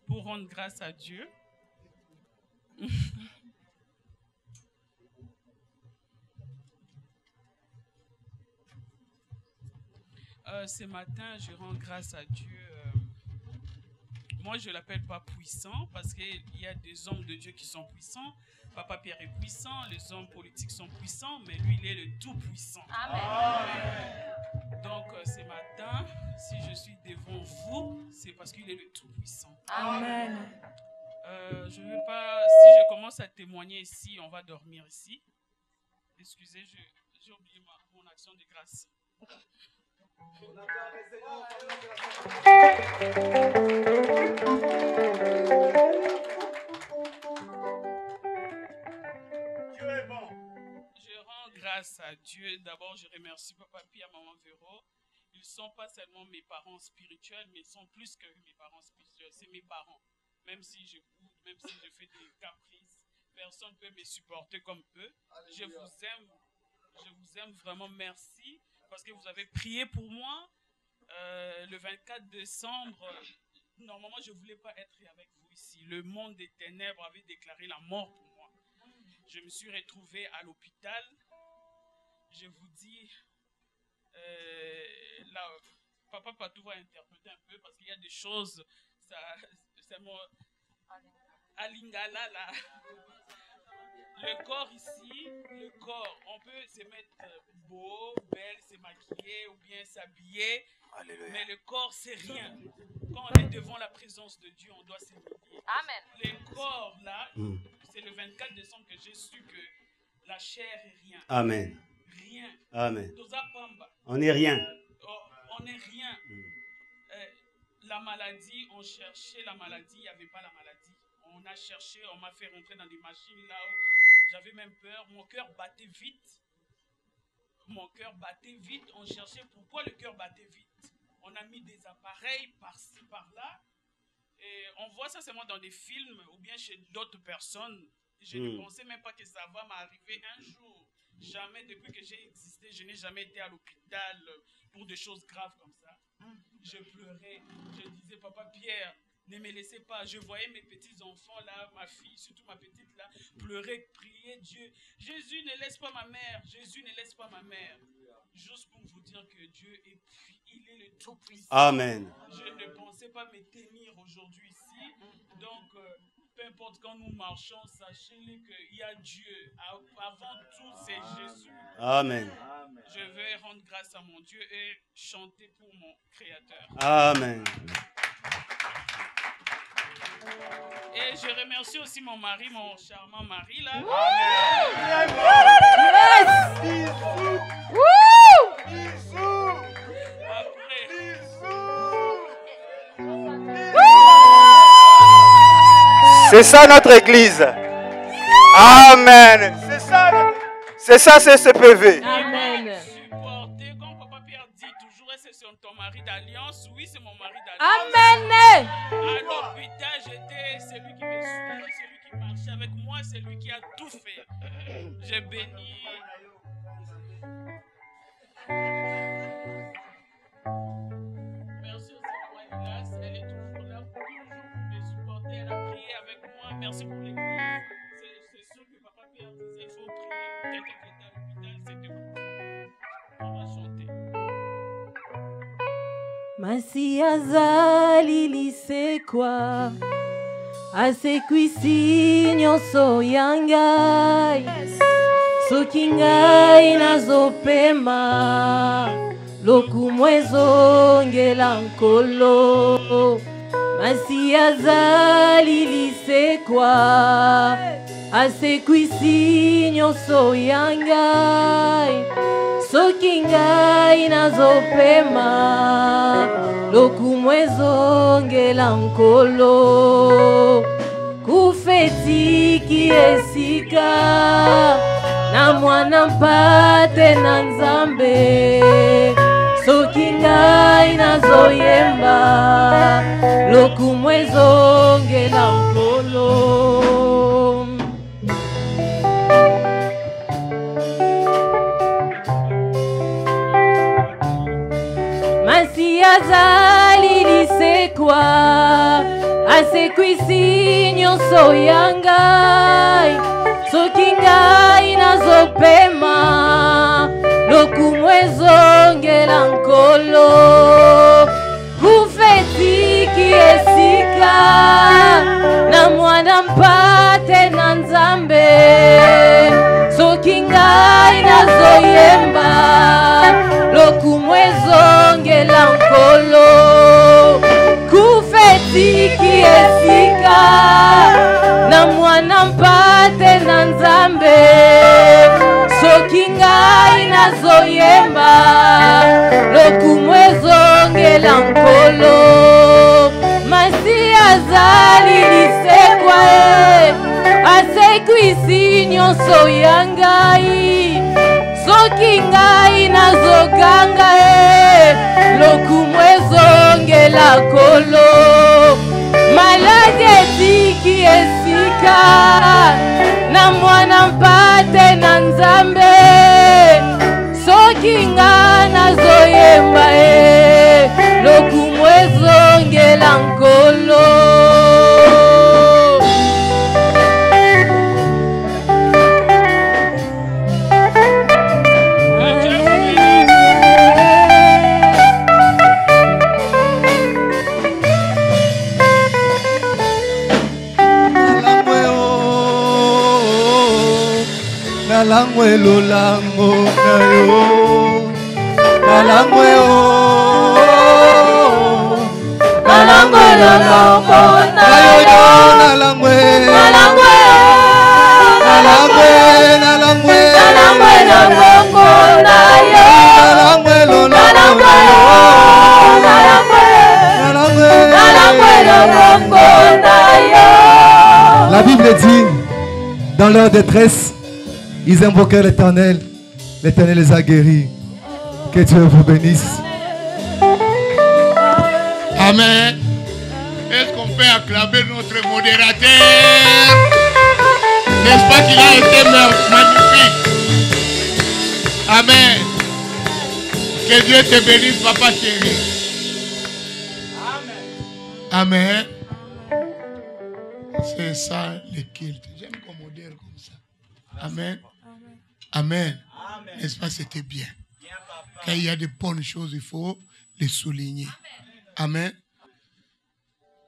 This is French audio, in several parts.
pour rendre grâce à Dieu. Ce matin, je rends grâce à Dieu. Moi, je ne l'appelle pas puissant parce qu'il y a des hommes de Dieu qui sont puissants. Papa Pierre est puissant, les hommes politiques sont puissants, mais lui, il est le tout-puissant. Amen. Donc, ce matin, si je suis devant vous, c'est parce qu'il est le tout-puissant. Amen. Je ne veux pas, si je commence à témoigner ici, on va dormir ici. Excusez, j'ai oublié mon action de grâce. Dieu est bon. Je rends grâce à Dieu. D'abord, je remercie Papa Pierre, Maman Véro. Ils ne sont pas seulement mes parents spirituels, mais ils sont plus que mes parents spirituels. C'est mes parents. Même si je cours, même si je fais des caprices, personne ne peut me supporter comme eux. Je vous aime vraiment. Merci parce que vous avez prié pour moi. Le 24 décembre, normalement, je ne voulais pas être avec vous ici. Le monde des ténèbres avait déclaré la mort pour moi. Je me suis retrouvé à l'hôpital. Je vous dis, là, Papa Patou va interpréter un peu parce qu'il y a des choses, c'est mon Alingala là. Le corps ici, le corps, on peut se mettre beau, belle, se maquiller ou bien s'habiller, mais le corps c'est rien. Quand on est devant la présence de Dieu, on doit s'humilier. Amen. Le corps là, c'est le 24 décembre que j'ai su que la chair est rien. Amen. Rien. Amen. On n'est rien. On n'est rien. La maladie, on cherchait la maladie, il n'y avait pas la maladie. On a cherché, on m'a fait rentrer dans des machines là où j'avais même peur. Mon cœur battait vite. Mon cœur battait vite. On cherchait pourquoi le cœur battait vite. On a mis des appareils par-ci, par-là. Et on voit ça seulement dans des films ou bien chez d'autres personnes. Je ne pensais même pas que ça va m'arriver un jour. Jamais, depuis que j'ai existé, je n'ai jamais été à l'hôpital pour des choses graves comme ça. Je pleurais. Je disais, Papa Pierre, ne me laissez pas. Je voyais mes petits-enfants là, ma fille, surtout ma petite là, pleurer, prier Dieu. Jésus, ne laisse pas ma mère. Jésus, ne laisse pas ma mère. Juste pour vous dire que Dieu est, il est le tout-puissant. Amen. Je ne pensais pas me tenir aujourd'hui ici. Donc, peu importe quand nous marchons, sachez-le qu'il y a Dieu. Avant tout, c'est Jésus. Amen. Je vais rendre grâce à mon Dieu et chanter pour mon Créateur. Amen. Et je remercie aussi mon mari, mon charmant mari là. C'est ça notre église. Amen. C'est ça, c'est CPV. Amen. Supporter, comme Papa Pierre dit toujours, est-ce que c'est ton mari d'alliance? Oui, c'est mon mari d'alliance. Amen. À l'hôpital, j'étais celui qui me suivait, celui qui marchait avec moi, celui qui a tout fait. J'ai béni. Merci aussi à Wailas, elle est toujours là pour me supporter, elle a prié avec moi. Merci pour l'église. C'est sûr que Papa Pierre disait il faut prier. Quelqu'un qui était à l'hôpital, c'était vous. On va chanter. Masiazali lisekwa asekwisi nyonso yangai soki ngai nazopema lokumu ezongela nkolo masiazali lisekwa asekwisi nyonso yangai soki ngai nazopema lokumu ezongela nkolo kufetiki esika na mwana mpate na nzambe soki ngai nazoyemba lokumu ezongela nkolo masi azali lisekwa asekwisi nyonso ya ngai soki ngai nazopema lokumu ezongela nkolo kufetiki esika na mwana mpate na nzambe soki ngai nazoyemba lokumu ezongela nkolo kufetiki esika na mwana mpate na nzambe soki ngai nazoyemba lokumu ezongela nkolo masi azali lisekwa asekwisi nyonso ya ngai soki ngai nazoganga lokumu ezongela nkolo maladi etiki esika na mwana mpate na nzambe soki ngai nazoyemba lokumu ezongela nkolo Nalangwe lolango na yo Nalangwe o Nalangwe lolango na yo Nalangwe Nalangwe Nalangwe Nalangwe Nalangwe lolango na yo Nalangwe lolango na yo Nalangwe lolango na yo. La Bible dit, dans leur détresse, ils invoquaient l'Éternel. L'Éternel les a guéris. Que Dieu vous bénisse. Amen. Est-ce qu'on peut acclamer notre modérateur? N'est-ce pas qu'il a été magnifique? Amen. Que Dieu te bénisse, papa chéri. Amen. C'est ça le culte. J'aime qu'on modère comme ça. Amen. Amen. N'est-ce pas, c'était bien. Quand il y a de bonnes choses, il faut les souligner. Amen.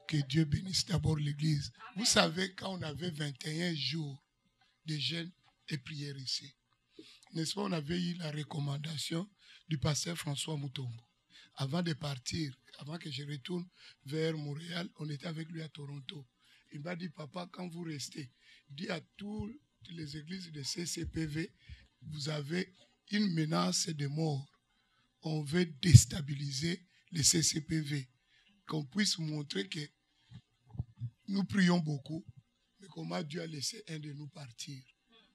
Que Dieu bénisse d'abord l'église. Vous savez, quand on avait 21 jours de jeûne et prière ici, n'est-ce pas, on avait eu la recommandation du pasteur François Moutombo. Avant de partir, avant que je retourne vers Montréal, on était avec lui à Toronto. Il m'a dit, papa, quand vous restez, dis à toutes les églises de CCPV, vous avez une menace de mort. On veut déstabiliser les CCPV. Qu'on puisse montrer que nous prions beaucoup, mais comment Dieu a laissé un de nous partir.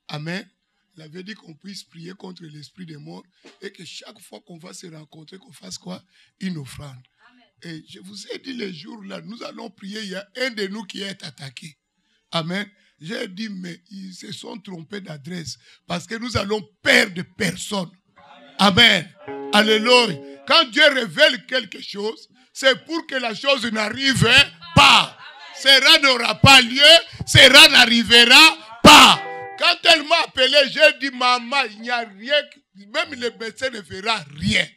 Amen. Il avait dit qu'on puisse prier contre l'esprit de mort et que chaque fois qu'on va se rencontrer, qu'on fasse quoi? Une offrande. Et je vous ai dit les jours là, nous allons prier, il y a un de nous qui est attaqué. Amen. J'ai dit, mais ils se sont trompés d'adresse parce que nous allons perdre personne. Amen. Alléluia. Quand Dieu révèle quelque chose, c'est pour que la chose n'arrive pas. Cela n'aura pas lieu, cela n'arrivera pas. Quand elle m'a appelé, j'ai dit, maman, il n'y a rien, même le médecin ne fera rien.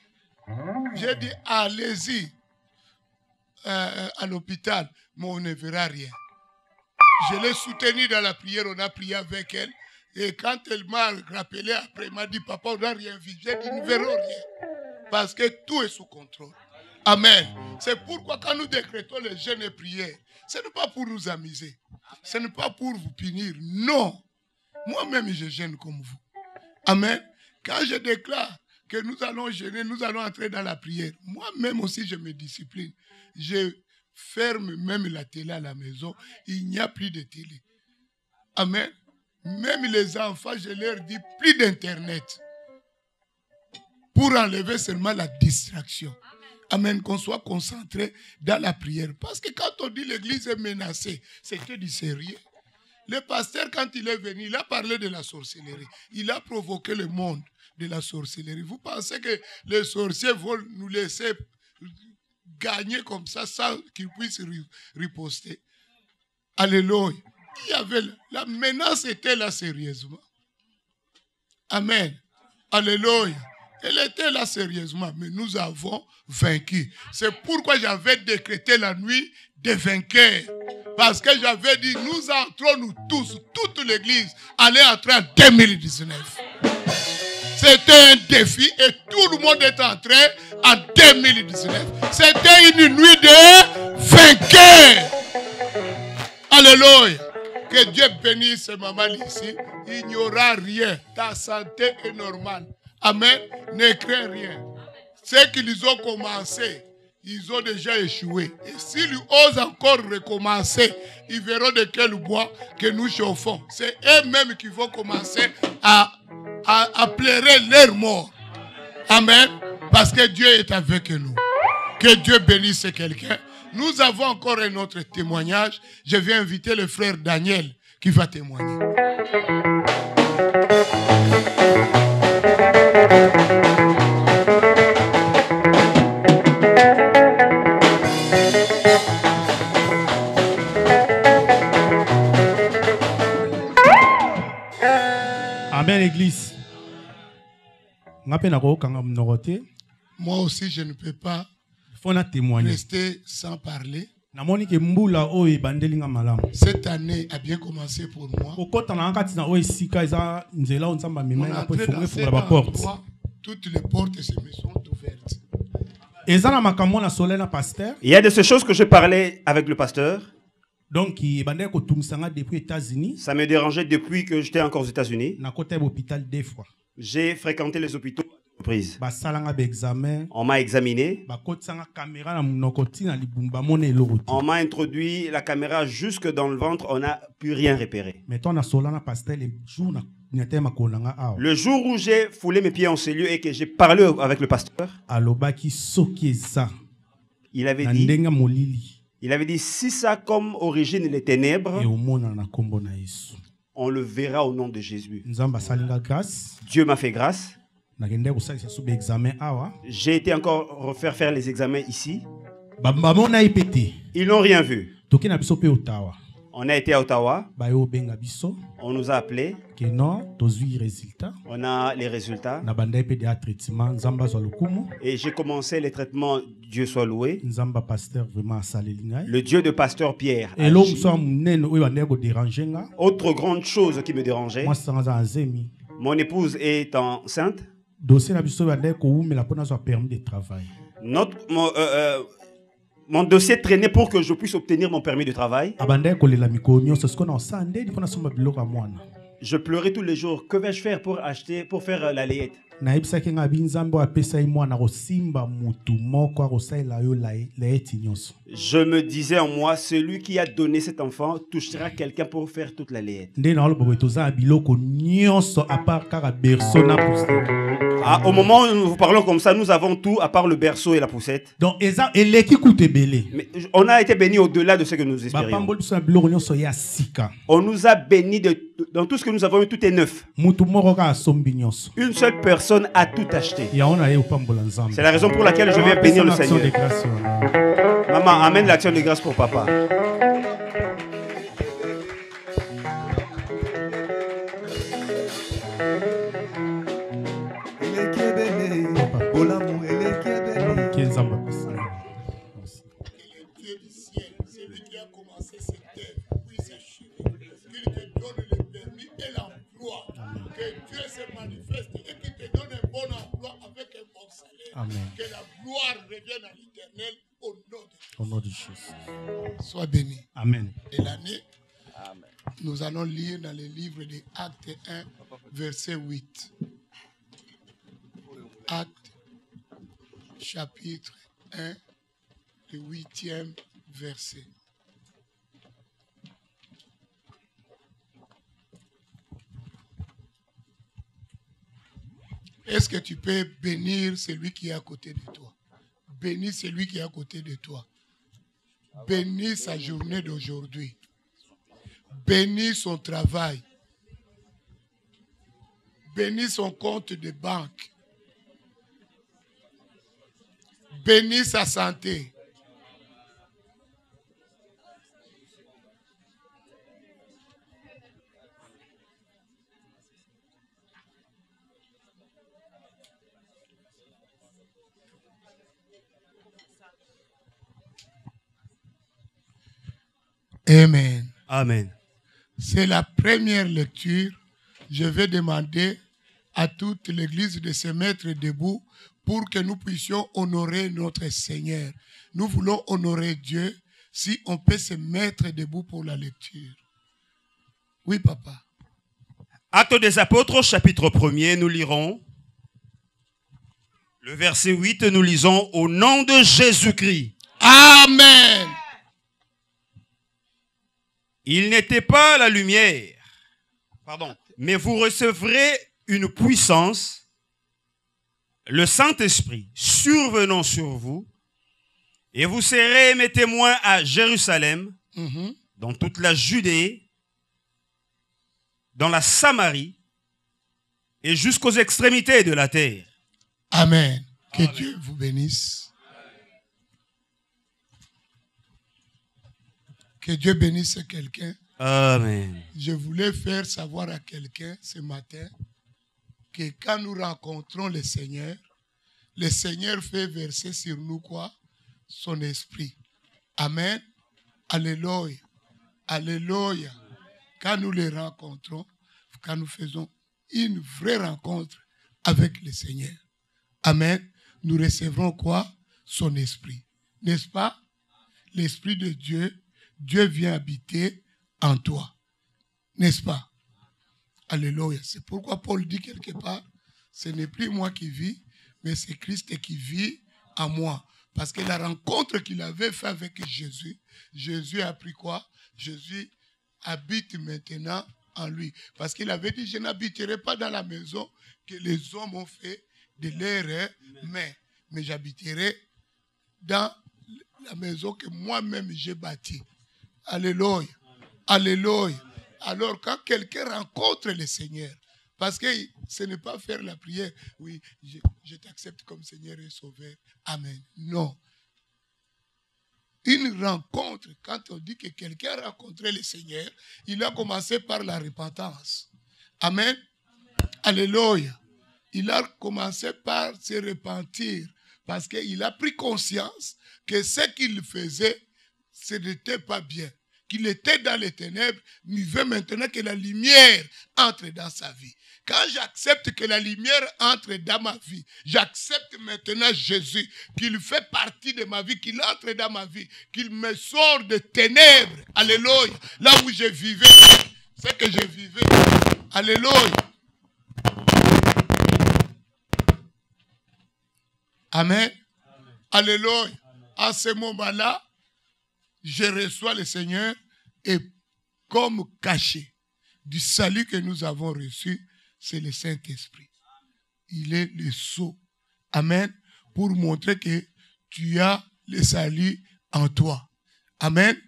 J'ai dit, allez-y à l'hôpital, mais on ne verra rien. Je l'ai soutenue dans la prière, on a prié avec elle. Et quand elle m'a rappelé après, elle m'a dit, papa, on n'a rien vu. J'ai dit, nous ne verrons rien. Parce que tout est sous contrôle. Amen. C'est pourquoi quand nous décrétons les jeûnes et prières, ce n'est pas pour nous amuser. Ce n'est pas pour vous punir. Non. Moi-même, je jeûne comme vous. Amen. Quand je déclare que nous allons jeûner, nous allons entrer dans la prière. Moi-même aussi, je me discipline. Je ferme même la télé à la maison. Il n'y a plus de télé. Amen. Même les enfants, je leur dis plus d'Internet. Pour enlever seulement la distraction. Amen. Qu'on soit concentré dans la prière. Parce que quand on dit l'église est menacée, c'est que du sérieux. Le pasteur, quand il est venu, il a parlé de la sorcellerie. Il a provoqué le monde de la sorcellerie. Vous pensez que les sorciers vont nous laisser gagner comme ça sans qu'il puisse riposter. Alléluia. Il y avait la menace était là sérieusement. Amen. Alléluia. Elle était là sérieusement, mais nous avons vaincu. C'est pourquoi j'avais décrété la nuit des vainqueurs. Parce que j'avais dit, nous entrons, nous tous, toute l'église, allait entrer en 2019. C'était un défi et tout le monde est entré en 2019. C'était une nuit de vainqueurs. Alléluia. Que Dieu bénisse maman ici. Il n'y aura rien. Ta santé est normale. Amen. Ne crains rien. Ceux qui les ont commencé, ils ont déjà échoué. Et s'ils osent encore recommencer, ils verront de quel bois que nous chauffons. C'est eux-mêmes qui vont commencer à pleurer leur mort. Amen. Parce que Dieu est avec nous. Que Dieu bénisse quelqu'un. Nous avons encore un autre témoignage. Je vais inviter le frère Daniel qui va témoigner. Amen, l'église. Moi aussi, je ne peux pas rester sans parler. Cette année a bien commencé pour moi. On a entré dans cet endroit, toutes les portes se me sont ouvertes. Il y a de ces choses que je parlais avec le pasteur. Donc, depuis États-Unis. Ça me dérangeait depuis que j'étais encore aux États-Unis. J'ai fréquenté les hôpitaux. On m'a examiné. On m'a introduit la caméra jusque dans le ventre. On n'a pu rien repérer. Le jour où j'ai foulé mes pieds en ces lieux et que j'ai parlé avec le pasteur, il avait dit, si ça a comme origine les ténèbres, on le verra au nom de Jésus. Dieu m'a fait grâce. J'ai été encore refaire faire les examens ici. Ils n'ont rien vu. On a été à Ottawa. On nous a appelés. On a les résultats. Et j'ai commencé les traitements. Dieu soit loué. Le Dieu de pasteur Pierre. Autre grande chose qui me dérangeait. Mon épouse est enceinte. Mon dossier traînait pour que je puisse obtenir mon permis de travail. Je pleurais tous les jours. Que vais-je faire pour acheter, pour faire la layette? Je me disais en moi, celui qui a donné cet enfant touchera quelqu'un pour faire toute la layette. Au moment où nous vous parlons comme ça, nous avons tout à part le berceau et la poussette. Donc, mais on a été bénis au-delà de ce que nous espérions. On nous a bénis dans tout ce que nous avons eu, tout est neuf. Une seule personne a tout acheté. C'est la raison pour laquelle je viens bénir le Seigneur. Maman, amène l'action de grâce pour papa. Amen. Que la gloire revienne à l'Éternel au nom de Jésus. Sois béni. Amen. Et l'année, nous allons lire dans le livre des Actes 1, verset 8. Actes, chapitre 1, le 8e verset. Est-ce que tu peux bénir celui qui est à côté de toi? Bénis celui qui est à côté de toi. Bénis sa journée d'aujourd'hui. Bénis son travail. Bénis son compte de banque. Bénis sa santé. Amen. Amen. C'est la première lecture. Je vais demander à toute l'Église de se mettre debout pour que nous puissions honorer notre Seigneur. Nous voulons honorer Dieu si on peut se mettre debout pour la lecture. Oui, papa. Actes des Apôtres, chapitre 1er, nous lirons. Le verset 8, nous lisons au nom de Jésus-Christ. Amen. Il n'était pas la lumière, mais vous recevrez une puissance, le Saint-Esprit survenant sur vous, et vous serez mes témoins à Jérusalem, dans toute la Judée, dans la Samarie, et jusqu'aux extrémités de la terre. Amen. Que Dieu vous bénisse. Que Dieu bénisse quelqu'un. Amen. Je voulais faire savoir à quelqu'un ce matin que quand nous rencontrons le Seigneur fait verser sur nous quoi? Son esprit. Amen. Alléluia. Alléluia. Quand nous les rencontrons, quand nous faisons une vraie rencontre avec le Seigneur, amen, nous recevrons quoi? Son esprit. N'est-ce pas? L'esprit de Dieu, Dieu vient habiter en toi. N'est-ce pas? Alléluia. C'est pourquoi Paul dit quelque part, ce n'est plus moi qui vis, mais c'est Christ qui vit en moi. Parce que la rencontre qu'il avait faite avec Jésus, Jésus a pris quoi? Jésus habite maintenant en lui. Parce qu'il avait dit, je n'habiterai pas dans la maison que les hommes ont fait de leurs mains, mais j'habiterai dans la maison que moi-même j'ai bâtie. Alléluia. Alléluia. Alors quand quelqu'un rencontre le Seigneur, parce que ce n'est pas faire la prière, oui, je t'accepte comme Seigneur et Sauveur. Amen. Non. Une rencontre, quand on dit que quelqu'un a rencontré le Seigneur, il a commencé par la repentance. Amen. Alléluia. Il a commencé par se repentir parce qu'il a pris conscience que ce qu'il faisait, ce n'était pas bien. Qu'il était dans les ténèbres, mais il veut maintenant que la lumière entre dans sa vie. Quand j'accepte que la lumière entre dans ma vie, j'accepte maintenant Jésus, qu'il fait partie de ma vie, qu'il entre dans ma vie, qu'il me sort de ténèbres. Alléluia. Là où je vivais, c'est que je vivais. Alléluia. Amen. Alléluia. À ce moment-là, je reçois le Seigneur et comme caché du salut que nous avons reçu, c'est le Saint-Esprit. Il est le sceau. Amen. Pour montrer que tu as le salut en toi. Amen.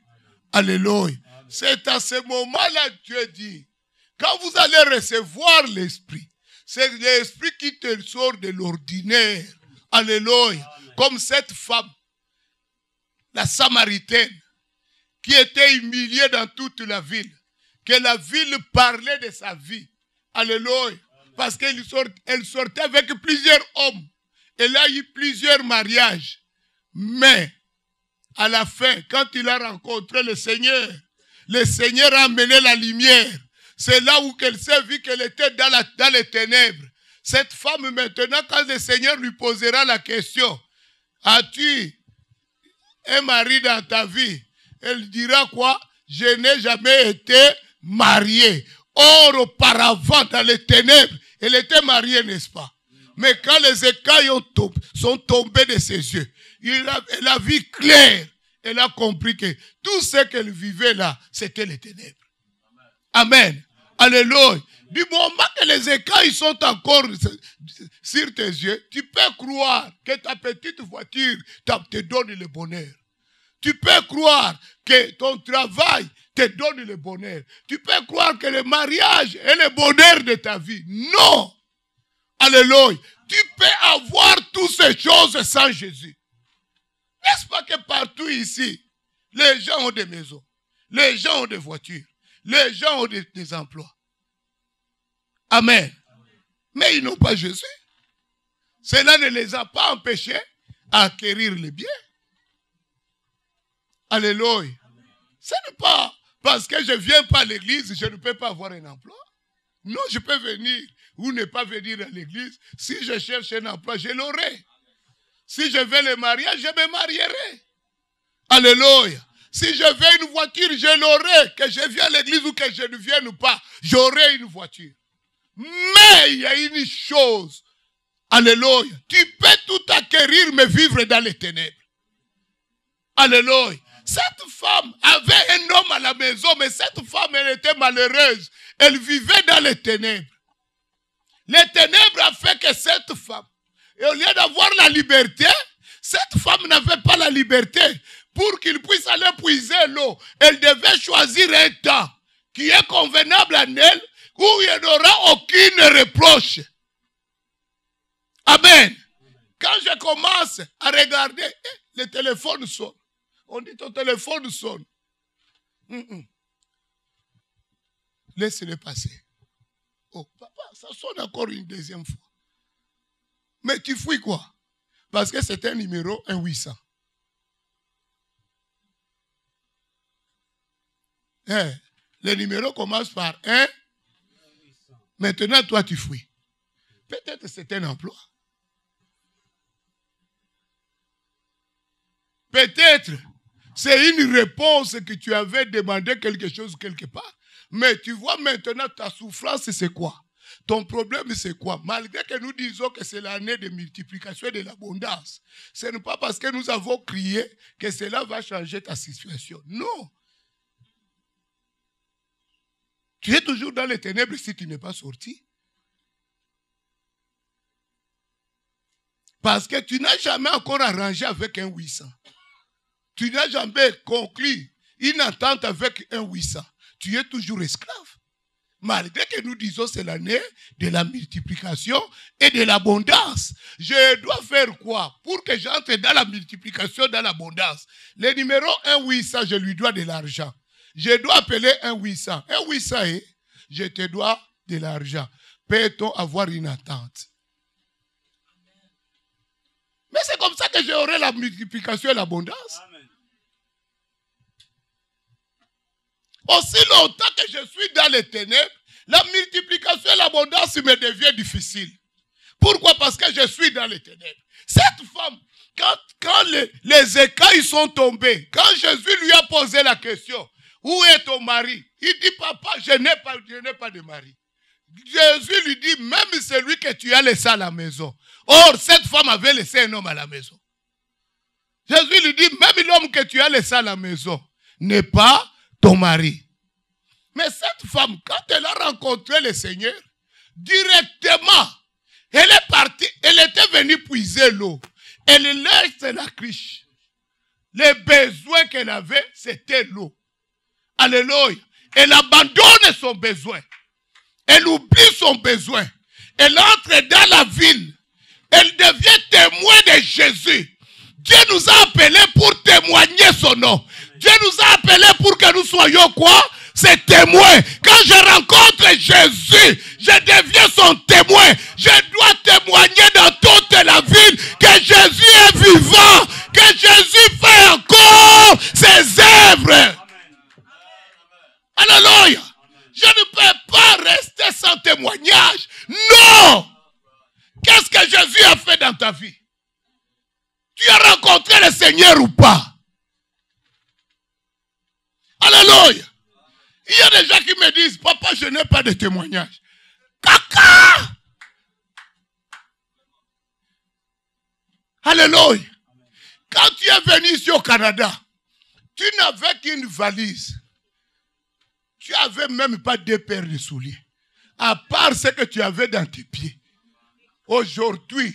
Alléluia. C'est à ce moment-là que Dieu dit, quand vous allez recevoir l'Esprit, c'est l'Esprit qui te sort de l'ordinaire. Alléluia. Comme cette femme, la Samaritaine, qui était humiliée dans toute la ville, que la ville parlait de sa vie. Alléluia. Parce qu'elle sortait avec plusieurs hommes. Elle a eu plusieurs mariages. Mais, à la fin, quand il a rencontré le Seigneur a amené la lumière. C'est là où elle s'est vue qu'elle était dans les ténèbres. Cette femme, maintenant, quand le Seigneur lui posera la question, as-tu un mari dans ta vie? Elle dira quoi? Je n'ai jamais été mariée. Or, auparavant, dans les ténèbres, elle était mariée, n'est-ce pas? Mais quand les écailles sont tombés de ses yeux, elle a vu clair. Elle a compris que tout ce qu'elle vivait là, c'était les ténèbres. Amen. Alléluia. Du moment que les écailles sont encore sur tes yeux, tu peux croire que ta petite voiture te donne le bonheur. Tu peux croire que ton travail te donne le bonheur. Tu peux croire que le mariage est le bonheur de ta vie. Non. Alléluia. Tu peux avoir toutes ces choses sans Jésus. N'est-ce pas que partout ici, les gens ont des maisons, les gens ont des voitures, les gens ont des emplois. Amen. Mais ils n'ont pas Jésus. Cela ne les a pas empêchés à acquérir les biens. Alléluia. Ce n'est pas parce que je ne viens pas à l'église, je ne peux pas avoir un emploi. Non, je peux venir ou ne pas venir à l'église. Si je cherche un emploi, je l'aurai. Si je veux le mariage, je me marierai. Alléluia. Si je veux une voiture, je l'aurai. Que je vienne à l'église ou que je ne vienne pas, j'aurai une voiture. Mais il y a une chose. Alléluia. Tu peux tout acquérir, mais vivre dans les ténèbres. Alléluia. Cette femme avait un homme à la maison, mais cette femme, elle était malheureuse. Elle vivait dans les ténèbres. Les ténèbres ont fait que cette femme, et au lieu d'avoir la liberté, cette femme n'avait pas la liberté. Pour qu'il puisse aller puiser l'eau, elle devait choisir un temps qui est convenable à elle, où il n'y aura aucune reproche. Amen. Quand je commence à regarder, le téléphone sonne. On dit ton téléphone sonne. Laisse-le passer. Oh, papa, ça sonne encore une deuxième fois. Mais tu fouilles quoi? Parce que c'est un numéro, un 800. Le numéro commence par 1. Maintenant, toi, tu fouilles. Peut-être c'est un emploi. Peut-être c'est une réponse que tu avais demandé quelque chose quelque part. Mais tu vois maintenant ta souffrance, c'est quoi? Ton problème, c'est quoi? Malgré que nous disons que c'est l'année de multiplication et de l'abondance, ce n'est pas parce que nous avons crié que cela va changer ta situation. Non. Tu es toujours dans les ténèbres si tu n'es pas sorti. Parce que tu n'as jamais encore arrangé avec un 800. Tu n'as jamais conclu une entente avec un 800. Tu es toujours esclave. Malgré que nous disons c'est l'année de la multiplication et de l'abondance. Je dois faire quoi pour que j'entre dans la multiplication, dans l'abondance? Le numéro 1-800, je lui dois de l'argent. Je dois appeler un 800. Un 800, je te dois de l'argent. Peut-on avoir une attente? Mais c'est comme ça que j'aurai la multiplication et l'abondance. Aussi longtemps que je suis dans les ténèbres, la multiplication et l'abondance me devient difficile. Pourquoi? Parce que je suis dans les ténèbres. Cette femme, quand les écailles sont tombés, quand Jésus lui a posé la question, où est ton mari? Il dit, papa, je n'ai pas de mari. Jésus lui dit, même celui que tu as laissé à la maison. Or, cette femme avait laissé un homme à la maison. Jésus lui dit, même l'homme que tu as laissé à la maison n'est pas ton mari. Mais cette femme, quand elle a rencontré le Seigneur, directement, elle est partie, elle était venue puiser l'eau. Elle laisse la cruche. Les besoins qu'elle avait, c'était l'eau. Alléluia. Elle abandonne son besoin. Elle oublie son besoin. Elle entre dans la ville. Elle devient témoin de Jésus. Dieu nous a appelés pour témoigner son nom. Dieu nous a appelés pour que nous soyons quoi? Ses témoins. Quand je rencontre Jésus, je deviens son témoin. Je dois témoigner dans toute la ville que Jésus est vivant, que Jésus fait encore ses œuvres. Alléluia. Je ne peux pas rester sans témoignage. Non. Qu'est-ce que Jésus a fait dans ta vie? Tu as rencontré le Seigneur ou pas? Alléluia. Il y a des gens qui me disent, papa, je n'ai pas de témoignage. Caca! Alléluia. Quand tu es venu ici au Canada, tu n'avais qu'une valise. Tu n'avais même pas 2 paires de souliers. À part ce que tu avais dans tes pieds. Aujourd'hui,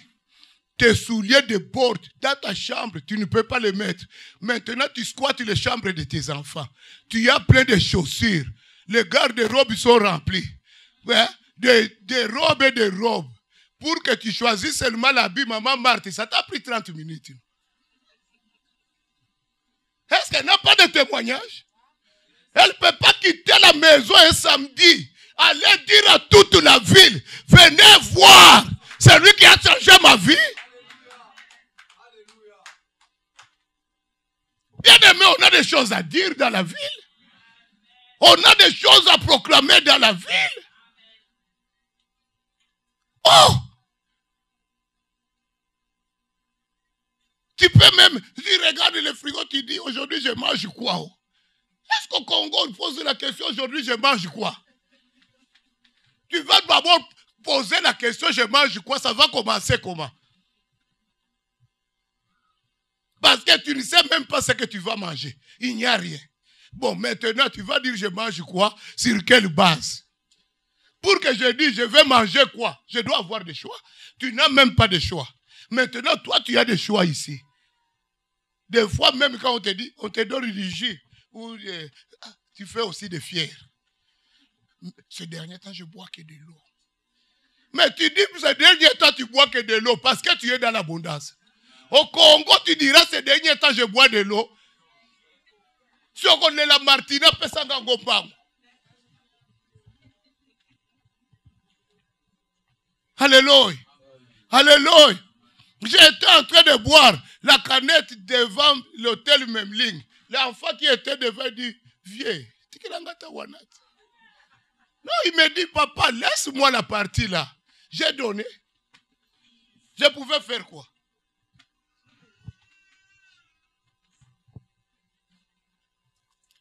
tes souliers de bord dans ta chambre, tu ne peux pas les mettre. Maintenant, tu squattes les chambres de tes enfants. Tu as plein de chaussures. Les garde-robes sont remplis. Ouais, des robes et des robes. Pour que tu choisisses seulement l'habit, maman Marthe, ça t'a pris 30 minutes. Est-ce qu'elle n'a pas de témoignage? Elle ne peut pas quitter la maison un samedi. Aller dire à toute la ville, venez voir celui qui a changé ma vie. Bien aimé, on a des choses à dire dans la ville. On a des choses à proclamer dans la ville. Oh! Tu peux même, tu regardes le frigo, tu dis aujourd'hui je mange quoi? Est-ce qu'au Congo on pose la question aujourd'hui je mange quoi? Tu vas d'abord poser la question je mange quoi? Ça va commencer comment? Parce que tu ne sais même pas ce que tu vas manger. Il n'y a rien. Bon, maintenant tu vas dire je mange quoi? Sur quelle base? Pour que je dise je vais manger quoi? Je dois avoir des choix. Tu n'as même pas de choix. Maintenant toi tu as des choix ici. Des fois, même quand on te dit, on te donne du jus, ou tu fais aussi des fiers. Ce dernier temps, je bois que de l'eau. Mais tu dis, ce dernier temps, tu bois que de l'eau parce que tu es dans l'abondance. Au Congo, tu diras, ce dernier temps, je bois de l'eau. Si on connaît la Martina, pesanga ngopang. Alléluia. Alléluia. J'étais en train de boire la canette devant l'hôtel Memling. L'enfant qui était devant dit, viens. Non, il me dit, papa, laisse-moi la partie là. J'ai donné. Je pouvais faire quoi?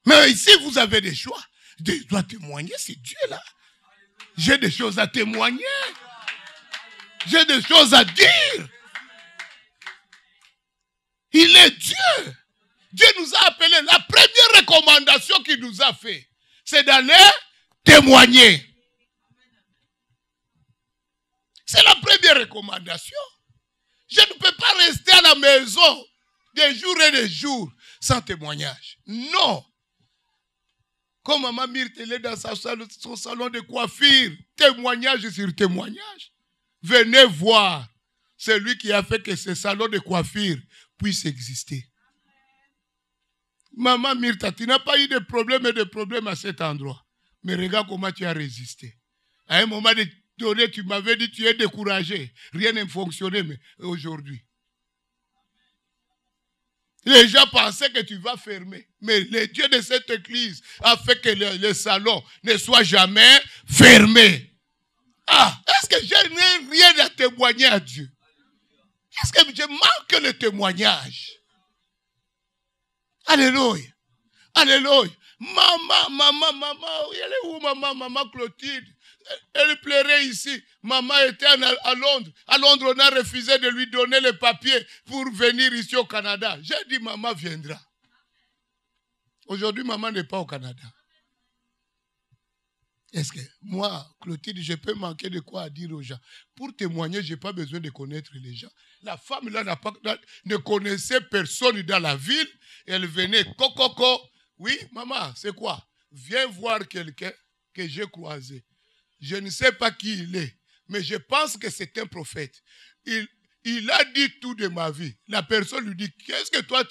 Mais ici, vous avez des choix. Je dois témoigner, c'est Dieu là. J'ai des choses à témoigner. J'ai des choses à dire. Il est Dieu. Dieu nous a appelés. La première recommandation qu'il nous a fait, c'est d'aller témoigner. C'est la première recommandation. Je ne peux pas rester à la maison des jours et des jours sans témoignage. Non. Comme maman Myrthe est dans son salon de coiffure, témoignage sur témoignage. Venez voir celui qui a fait que ce salon de coiffure puisse exister. Maman Myrthe, tu n'as pas eu de problème à cet endroit. Mais regarde comment tu as résisté. À un moment donné, tu m'avais dit tu es découragé. Rien ne fonctionnait, mais aujourd'hui. Les gens pensaient que tu vas fermer. Mais le Dieu de cette église a fait que le salon ne soit jamais fermé. Ah, est-ce que je n'ai rien à témoigner à Dieu? Est-ce que je manque le témoignage? Alléluia. Alléluia. Maman, elle est où maman Clotilde? Elle pleurait ici. Maman était à Londres. À Londres, on a refusé de lui donner les papiers pour venir ici au Canada. J'ai dit, maman viendra. Aujourd'hui, maman n'est pas au Canada. Est-ce que moi, Clotilde, je peux manquer de quoi à dire aux gens? Pour témoigner, je n'ai pas besoin de connaître les gens. La femme là ne connaissait personne dans la ville. Elle venait, coco. Oui, maman, c'est quoi? Viens voir quelqu'un que j'ai croisé. Je ne sais pas qui il est, mais je pense que c'est un prophète. Il a dit tout de ma vie. La personne lui dit, qu'est-ce que toi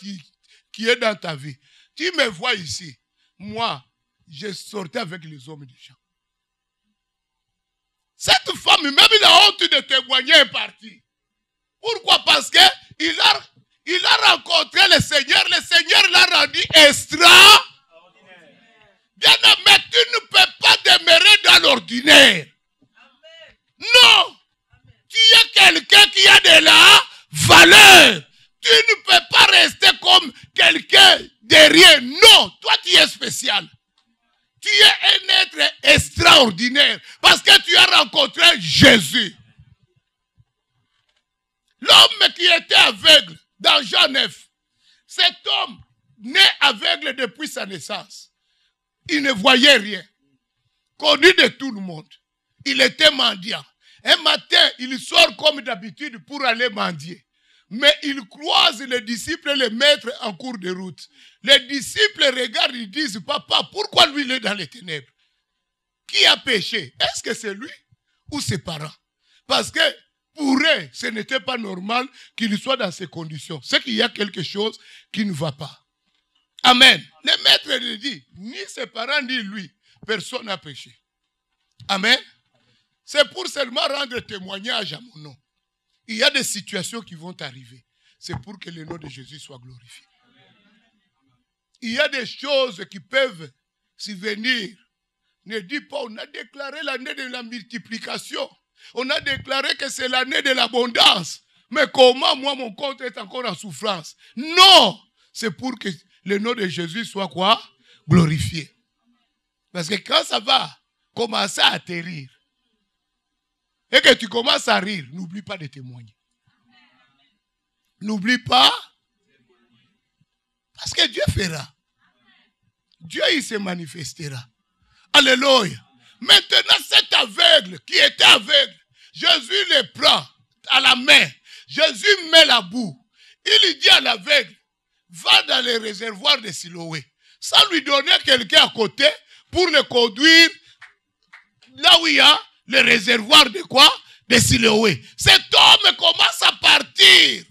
qui es dans ta vie? Tu me vois ici. Moi, je sortais avec les hommes des gens. Cette femme, même la honte de témoigner est partie. Pourquoi? Parce qu'il a rencontré le Seigneur l'a rendu extraordinaire. Bien, mais tu ne peux pas demeurer dans l'ordinaire. Non. Tu es quelqu'un qui a de la valeur. Tu ne peux pas rester comme quelqu'un de rien. Non, toi tu es spécial. Tu es un être extraordinaire parce que tu as rencontré Jésus. L'homme qui était aveugle dans Jean 9, cet homme né aveugle depuis sa naissance, il ne voyait rien, connu de tout le monde. Il était mendiant. Un matin, il sort comme d'habitude pour aller mendier. Mais il croise les disciples et les maîtres en cours de route. Les disciples regardent et disent, papa, pourquoi lui il est dans les ténèbres? Qui a péché? Est-ce que c'est lui ou ses parents? Parce que pour eux, ce n'était pas normal qu'il soit dans ces conditions. C'est qu'il y a quelque chose qui ne va pas. Amen. Le maître lui dit, ni ses parents ni lui, personne n'a péché. Amen. C'est pour seulement rendre témoignage à mon nom. Il y a des situations qui vont arriver. C'est pour que le nom de Jésus soit glorifié. Il y a des choses qui peuvent souvenir. Ne dis pas, on a déclaré l'année de la multiplication. On a déclaré que c'est l'année de l'abondance. Mais comment moi, mon compte est encore en souffrance? Non! C'est pour que le nom de Jésus soit quoi? Glorifié. Parce que quand ça va commencer à atterrir, et que tu commences à rire, n'oublie pas de témoigner. N'oublie pas. Parce que Dieu fera. Dieu, il se manifestera. Alléluia. Maintenant, cet aveugle qui était aveugle, Jésus le prend à la main. Jésus met la boue. Il dit à l'aveugle, va dans les réservoirs de Siloé. Sans lui donner quelqu'un à côté pour le conduire là où il y a le réservoir de quoi? De Siloé. Cet homme commence à partir.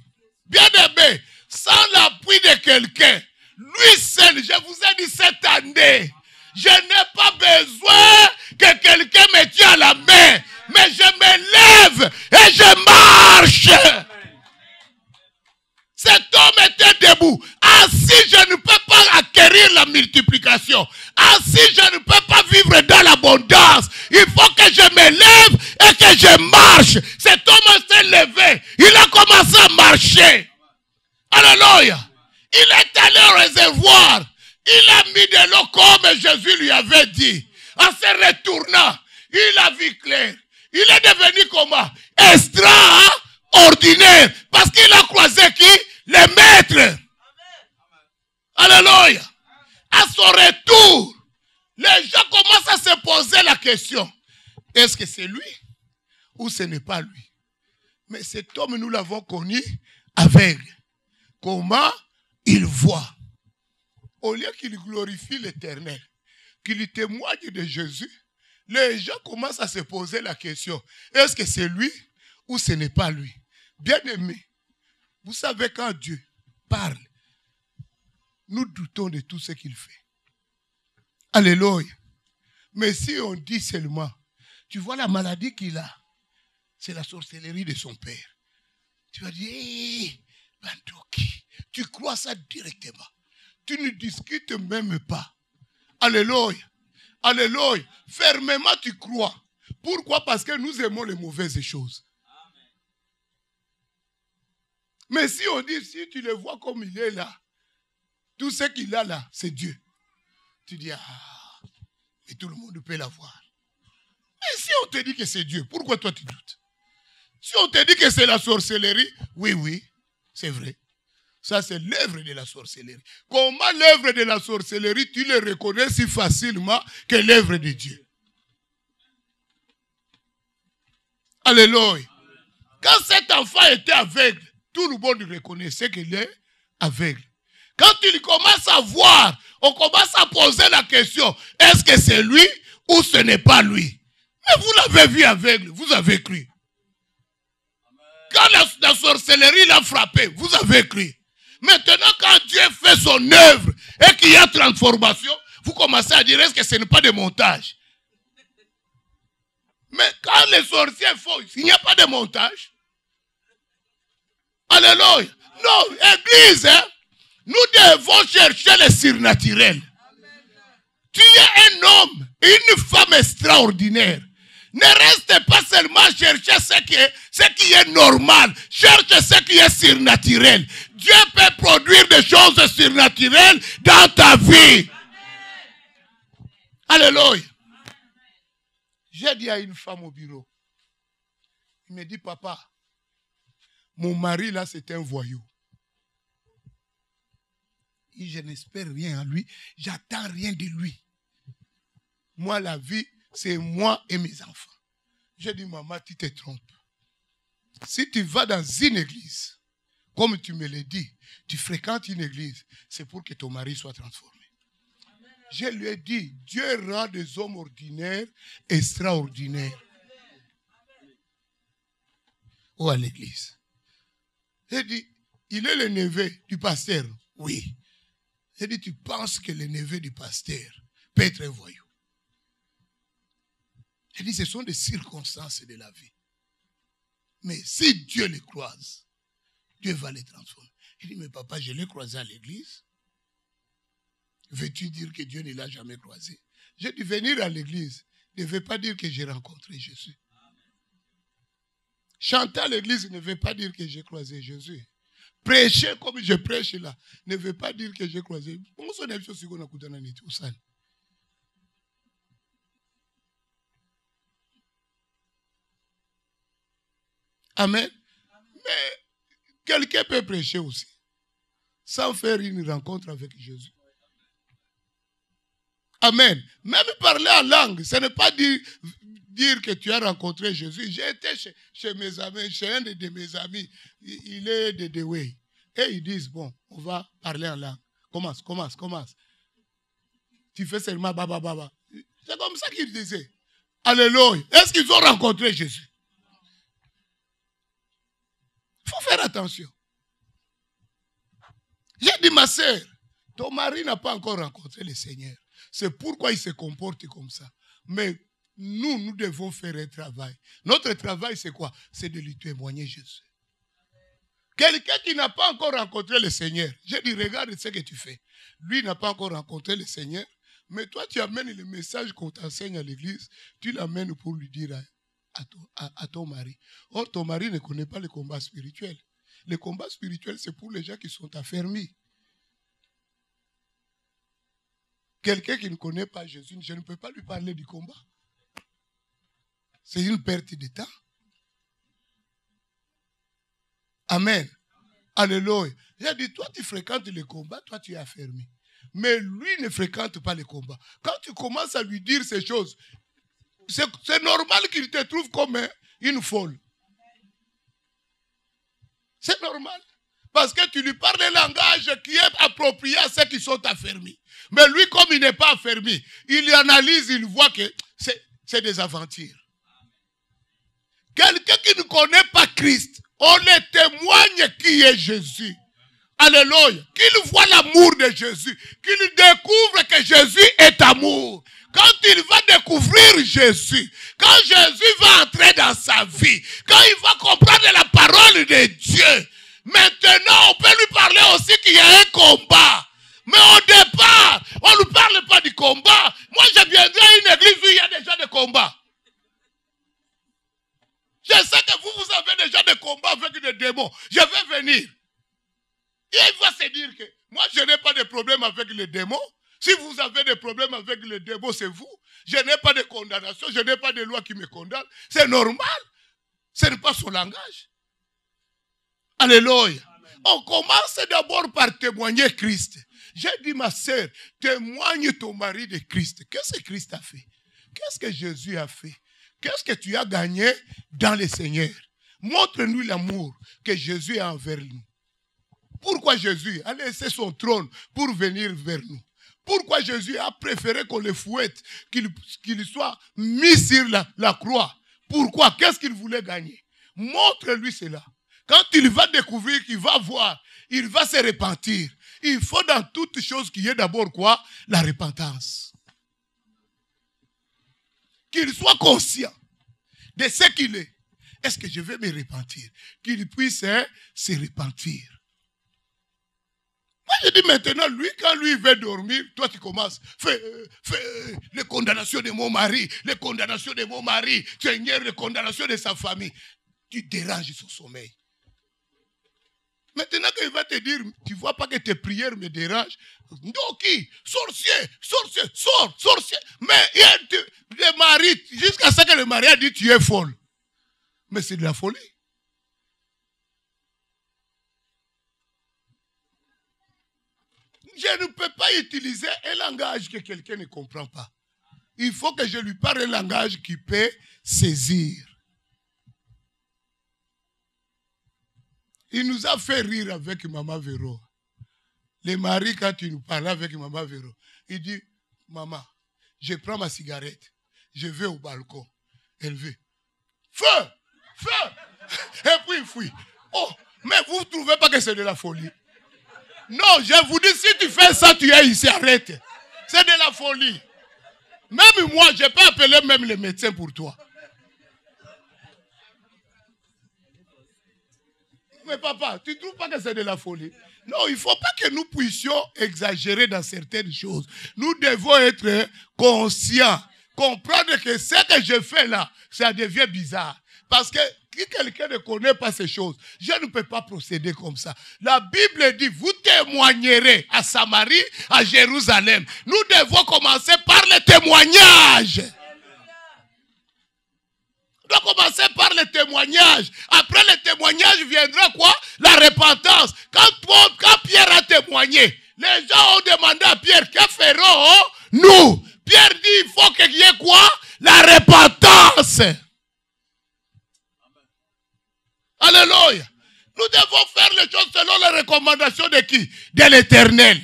Bien aimé, sans l'appui de quelqu'un. Lui seul, je vous ai dit cette année, je n'ai pas besoin que quelqu'un me tienne à la main. Mais je me lève et je marche. Cet homme était debout. Ainsi, je ne peux pas acquérir la multiplication. Ainsi, je ne peux pas vivre dans l'abondance. Il faut que je me lève et que je marche. Cet homme s'est levé. Il a commencé à marcher. Alléluia. Il est allé au réservoir. Il a mis de l'eau comme Jésus lui avait dit. En se retournant, il a vu clair. Il est devenu comment? Extraordinaire. Parce qu'il a croisé qui? Les maîtres. Alléluia. À son retour, les gens commencent à se poser la question. Est-ce que c'est lui ou ce n'est pas lui? Mais cet homme, nous l'avons connu aveugle. Comment il voit? Au lieu qu'il glorifie l'Éternel, qu'il témoigne de Jésus, les gens commencent à se poser la question. Est-ce que c'est lui ou ce n'est pas lui? Bien aimé, vous savez quand Dieu parle, nous doutons de tout ce qu'il fait. Alléluia. Mais si on dit seulement, tu vois la maladie qu'il a, c'est la sorcellerie de son père. Tu vas dire, hey, Bandoki, tu crois ça directement. Tu ne discutes même pas. Alléluia. Alléluia. Fermement tu crois. Pourquoi? Parce que nous aimons les mauvaises choses. Mais si on dit, si tu le vois comme il est là, tout ce qu'il a là, c'est Dieu. Tu dis, ah, mais tout le monde peut l'avoir. Mais si on te dit que c'est Dieu, pourquoi toi tu doutes? Si on te dit que c'est la sorcellerie, oui, c'est vrai. Ça, c'est l'œuvre de la sorcellerie. Comment l'œuvre de la sorcellerie, tu le reconnais si facilement que l'œuvre de Dieu? Alléluia. Quand cet enfant était aveugle, tout le monde reconnaissait qu'il est aveugle. Quand il commence à voir, on commence à poser la question, est-ce que c'est lui ou ce n'est pas lui? Mais vous l'avez vu aveugle, vous avez cru. Quand la sorcellerie l'a frappé, vous avez cru. Maintenant, quand Dieu fait son œuvre et qu'il y a transformation, vous commencez à dire, est-ce que ce n'est pas de montage? Mais quand les sorciers font, il n'y a pas de montage. Alléluia. Non, église, hein, nous devons chercher le surnaturel. Tu es un homme et une femme extraordinaire. Ne reste pas seulement à chercher ce qui est normal. Cherche ce qui est surnaturel. Dieu peut produire des choses surnaturelles dans ta vie. Alléluia. J'ai dit à une femme au bureau. Il me dit, papa, mon mari là c'est un voyou. Et je n'espère rien en lui. J'attends rien de lui. Moi la vie, c'est moi et mes enfants. J'ai dit, maman, tu te trompes. Si tu vas dans une église, comme tu me l'as dit, tu fréquentes une église, c'est pour que ton mari soit transformé. Je lui ai dit, Dieu rend des hommes ordinaires extraordinaires. Ou à l'église. J'ai dit, il est le neveu du pasteur. Oui. J'ai dit, tu penses que le neveu du pasteur peut être un voyou? J'ai dit, ce sont des circonstances de la vie. Mais si Dieu les croise, Dieu va les transformer. Il dit, mais papa, je l'ai croisé à l'église. Veux-tu dire que Dieu ne l'a jamais croisé? J'ai dû venir à l'église. Ne veut pas dire que j'ai rencontré Jésus. Chanter à l'église ne veut pas dire que j'ai croisé Jésus. Prêcher comme je prêche là ne veut pas dire que j'ai croisé. Amen. Mais quelqu'un peut prêcher aussi sans faire une rencontre avec Jésus. Amen. Même parler en langue, ce n'est pas dire que tu as rencontré Jésus. J'ai été chez mes amis, chez un de mes amis, il est de Dewey. Et ils disent, bon, on va parler en langue. Commence. Tu fais seulement baba baba. C'est comme ça qu'ils disaient. Alléluia. Est-ce qu'ils ont rencontré Jésus? Il faut faire attention. J'ai dit, ma sœur, ton mari n'a pas encore rencontré le Seigneur. C'est pourquoi il se comporte comme ça. Mais nous devons faire un travail. Notre travail, c'est quoi? C'est de lui témoigner Jésus. Quelqu'un qui n'a pas encore rencontré le Seigneur, j'ai dit, regarde ce que tu fais. Lui n'a pas encore rencontré le Seigneur, mais toi, tu amènes le message qu'on t'enseigne à l'église, tu l'amènes pour lui dire à ton mari. Or, ton mari ne connaît pas le combat spirituel. Le combat spirituel, c'est pour les gens qui sont affermis. Quelqu'un qui ne connaît pas Jésus, je ne peux pas lui parler du combat. C'est une perte de temps. Amen. Alléluia. J'ai dit, toi tu fréquentes le combat, toi tu es affermi. Mais lui ne fréquente pas le combat. Quand tu commences à lui dire ces choses, c'est normal qu'il te trouve comme une folle. C'est normal. Parce que tu lui parles un langage qui est approprié à ceux qui sont affermis. Mais lui, comme il n'est pas affermi, il analyse, il voit que c'est des aventures. Quelqu'un qui ne connaît pas Christ, on le témoigne qui est Jésus. Alléluia. Qu'il voit l'amour de Jésus. Qu'il découvre que Jésus est amour. Quand il va découvrir Jésus, quand Jésus va entrer dans sa vie, quand il va comprendre la parole de Dieu, maintenant on peut lui parler aussi qu'il y a un combat. Mais au départ, on ne parle pas du combat. Moi, je viendrai à une église où il y a déjà des combats. Je sais que vous avez déjà des combats avec des démons. Je vais venir. Et il va se dire que moi, je n'ai pas de problème avec les démons. Si vous avez des problèmes avec les démons, c'est vous. Je n'ai pas de condamnation. Je n'ai pas de loi qui me condamne. C'est normal. Ce n'est pas son langage. Alléluia. On commence d'abord par témoigner Christ. J'ai dit, ma sœur, témoigne ton mari de Christ. Qu'est-ce que Christ a fait? Qu'est-ce que Jésus a fait? Qu'est-ce que tu as gagné dans le Seigneur? Montre-nous l'amour que Jésus a envers nous. Pourquoi Jésus a laissé son trône pour venir vers nous? Pourquoi Jésus a préféré qu'on le fouette, qu'il soit mis sur la croix? Pourquoi? Qu'est-ce qu'il voulait gagner? Montre-lui cela. Quand il va découvrir, qu'il va voir, il va se repentir. Il faut dans toute chose qu'il y ait d'abord quoi? La repentance. Qu'il soit conscient de ce qu'il est. Est-ce que je vais me repentir? Qu'il puisse se repentir. Moi, je dis maintenant, lui, quand lui veut dormir, toi, tu commences. Fais les condamnations de mon mari, les condamnations de mon mari, Seigneur, les condamnations de sa famille. Tu déranges son sommeil. Maintenant qu'il va te dire, tu ne vois pas que tes prières me dérangent. Donc, qui? Sorcier, sorcier. Mais il y a le mari, jusqu'à ce que le mari a dit, tu es folle. Mais c'est de la folie. Je ne peux pas utiliser un langage que quelqu'un ne comprend pas. Il faut que je lui parle un langage qui peut saisir. Il nous a fait rire avec Maman Véro. Les maris, quand il nous parlait avec Maman Véro, il dit, maman, je prends ma cigarette, je vais au balcon. Elle veut. Feu! Et puis il fuit. Oh, mais vous ne trouvez pas que c'est de la folie? Non, je vous dis, si tu fais ça, tu es ici, arrête. C'est de la folie. Même moi, je peux appeler même les médecins pour toi. Mais papa, tu ne trouves pas que c'est de la folie? Non, il ne faut pas que nous puissions exagérer dans certaines choses. Nous devons être conscients, comprendre que ce que je fais là, ça devient bizarre. Parce que si quelqu'un ne connaît pas ces choses, je ne peux pas procéder comme ça. La Bible dit, vous témoignerez à Samarie, à Jérusalem. Nous devons commencer par le témoignage. On doit commencer par le témoignage. Après le témoignage viendra quoi? La repentance. Quand Pierre a témoigné, les gens ont demandé à Pierre, que ferons-nous? Pierre dit, il faut qu'il y ait quoi? La repentance. Alléluia. Nous devons faire les choses selon les recommandations de qui? De l'Éternel.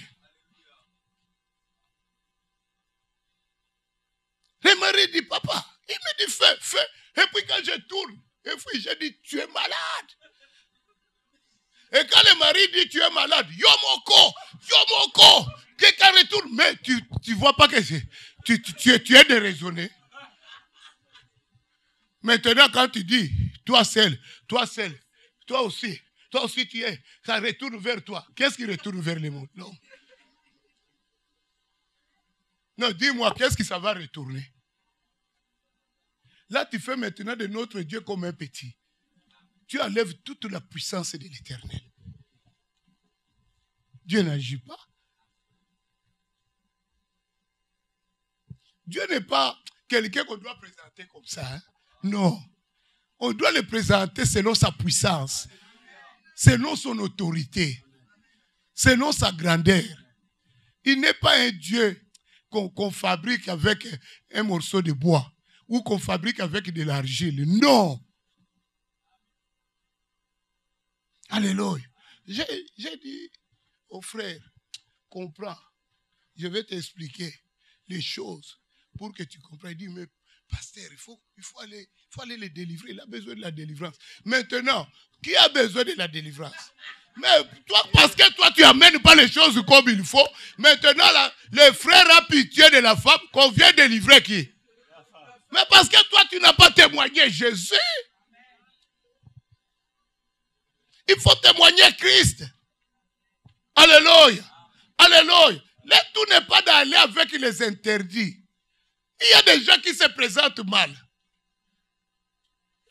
Le mari dit, papa, il me dit, fais. Et puis quand je tourne, et puis je dis, tu es malade. Et quand le mari dit, tu es malade, yomoko, quelqu'un retourne. Mais tu vois pas que tu es déraisonné. Maintenant, quand tu dis, toi seul, toi aussi tu es, ça retourne vers toi. Qu'est-ce qui retourne vers le monde? Non. Non, dis-moi, qu'est-ce qui ça va retourner? Là, tu fais maintenant de notre Dieu comme un petit. Tu enlèves toute la puissance de l'Éternel. Dieu n'agit pas. Dieu n'est pas quelqu'un qu'on doit présenter comme ça. Hein? Non. On doit le présenter selon sa puissance, selon son autorité, selon sa grandeur. Il n'est pas un Dieu qu'on fabrique avec un morceau de bois ou qu'on fabrique avec de l'argile. Non. Alléluia. J'ai dit aux frères, comprends, je vais t'expliquer les choses pour que tu comprennes. Il dit, mais pasteur, il faut aller les délivrer. Il a besoin de la délivrance. Maintenant, qui a besoin de la délivrance? Mais toi, parce que toi, tu n'amènes pas les choses comme il faut. Maintenant, le frère a pitié de la femme qu'on vient délivrer qui? Mais parce que toi, tu n'as pas témoigné Jésus. Il faut témoigner Christ. Alléluia. Alléluia. Le tout n'est pas d'aller avec les interdits. Il y a des gens qui se présentent mal.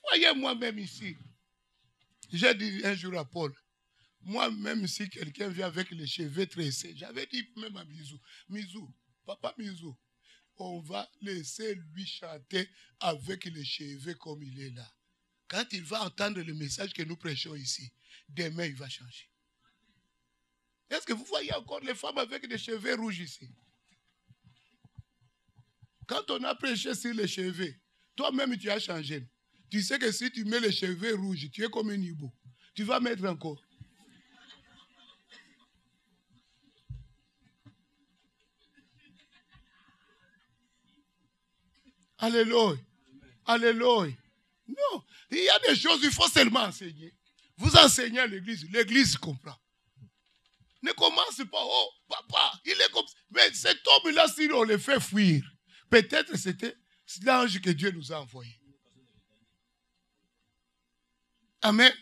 Voyez moi-même ici. J'ai dit un jour à Paul, moi-même si quelqu'un vient avec les cheveux tressés, j'avais dit même à Mizou, papa Mizou, on va laisser lui chanter avec les cheveux comme il est là. Quand il va entendre le message que nous prêchons ici, demain il va changer. Est-ce que vous voyez encore les femmes avec des cheveux rouges ici? Quand on a prêché sur les cheveux, toi-même tu as changé. Tu sais que si tu mets les cheveux rouges, tu es comme un hibou. Tu vas mettre encore. Alléluia. Alléluia. Non, il y a des choses, il faut seulement enseigner. Vous enseignez à l'église, l'église comprend. Ne commence pas, oh papa, il est comme ça. Mais cet homme-là, si on le fait fuir, peut-être c'était l'ange que Dieu nous a envoyé. Amen.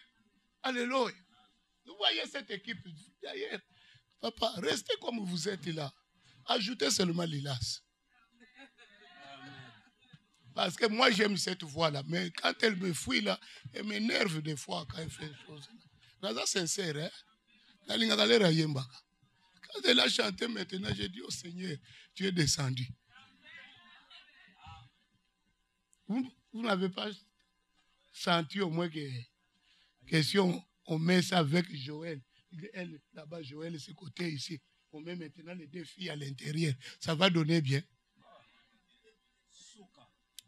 Alléluia. Vous voyez cette équipe d'ailleurs. Papa, restez comme vous êtes là. Ajoutez seulement l'hélas. Parce que moi j'aime cette voix-là. Mais quand elle me fuit là, elle m'énerve des fois quand elle fait des choses. C'est sincère, hein? Quand elle a chanté maintenant, j'ai dit au Seigneur, tu es descendu. Vous n'avez pas senti au moins que si on met ça avec Joël, elle là-bas, Joël, ce côté ici, on met maintenant les deux filles à l'intérieur, ça va donner bien.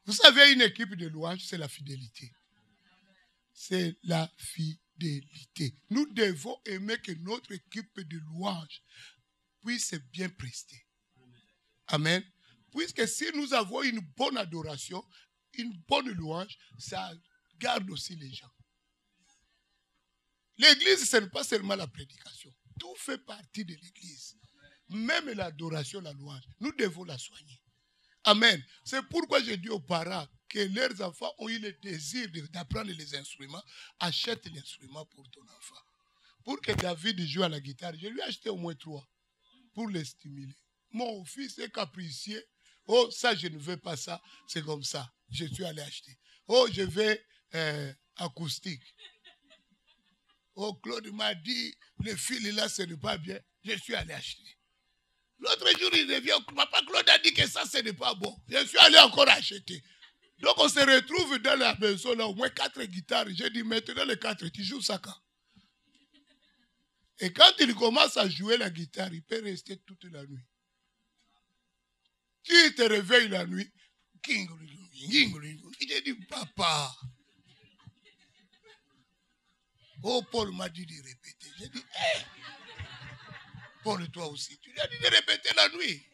Vous savez, une équipe de louange, c'est la fidélité. C'est la fidélité. Nous devons aimer que notre équipe de louange puisse bien prester. Amen. Puisque si nous avons une bonne adoration, une bonne louange, ça garde aussi les gens. L'église, ce n'est pas seulement la prédication. Tout fait partie de l'église. Même l'adoration, la louange, nous devons la soigner. Amen. C'est pourquoi je dis aux parents, que leurs enfants ont eu le désir d'apprendre les instruments, achète l'instrument pour ton enfant. Pour que David joue à la guitare, je lui ai acheté au moins 3 pour les stimuler. Mon fils est capricieux. Oh, ça, je ne veux pas ça. C'est comme ça. Je suis allé acheter. Oh, je vais acoustique. Oh, Claude m'a dit, le fil là, ce n'est pas bien. Je suis allé acheter. L'autre jour, il revient. Papa Claude a dit que ça, ce n'est pas bon. Je suis allé encore acheter. Donc, on se retrouve dans la maison, là, au moins 4 guitares. J'ai dit, maintenant, les 4, tu joues ça quand? Et quand il commence à jouer la guitare, il peut rester toute la nuit. Tu te réveilles la nuit, il dit, papa. Oh, Paul m'a dit de répéter. J'ai dit, hé, Paul, toi aussi, tu lui as dit de répéter la nuit.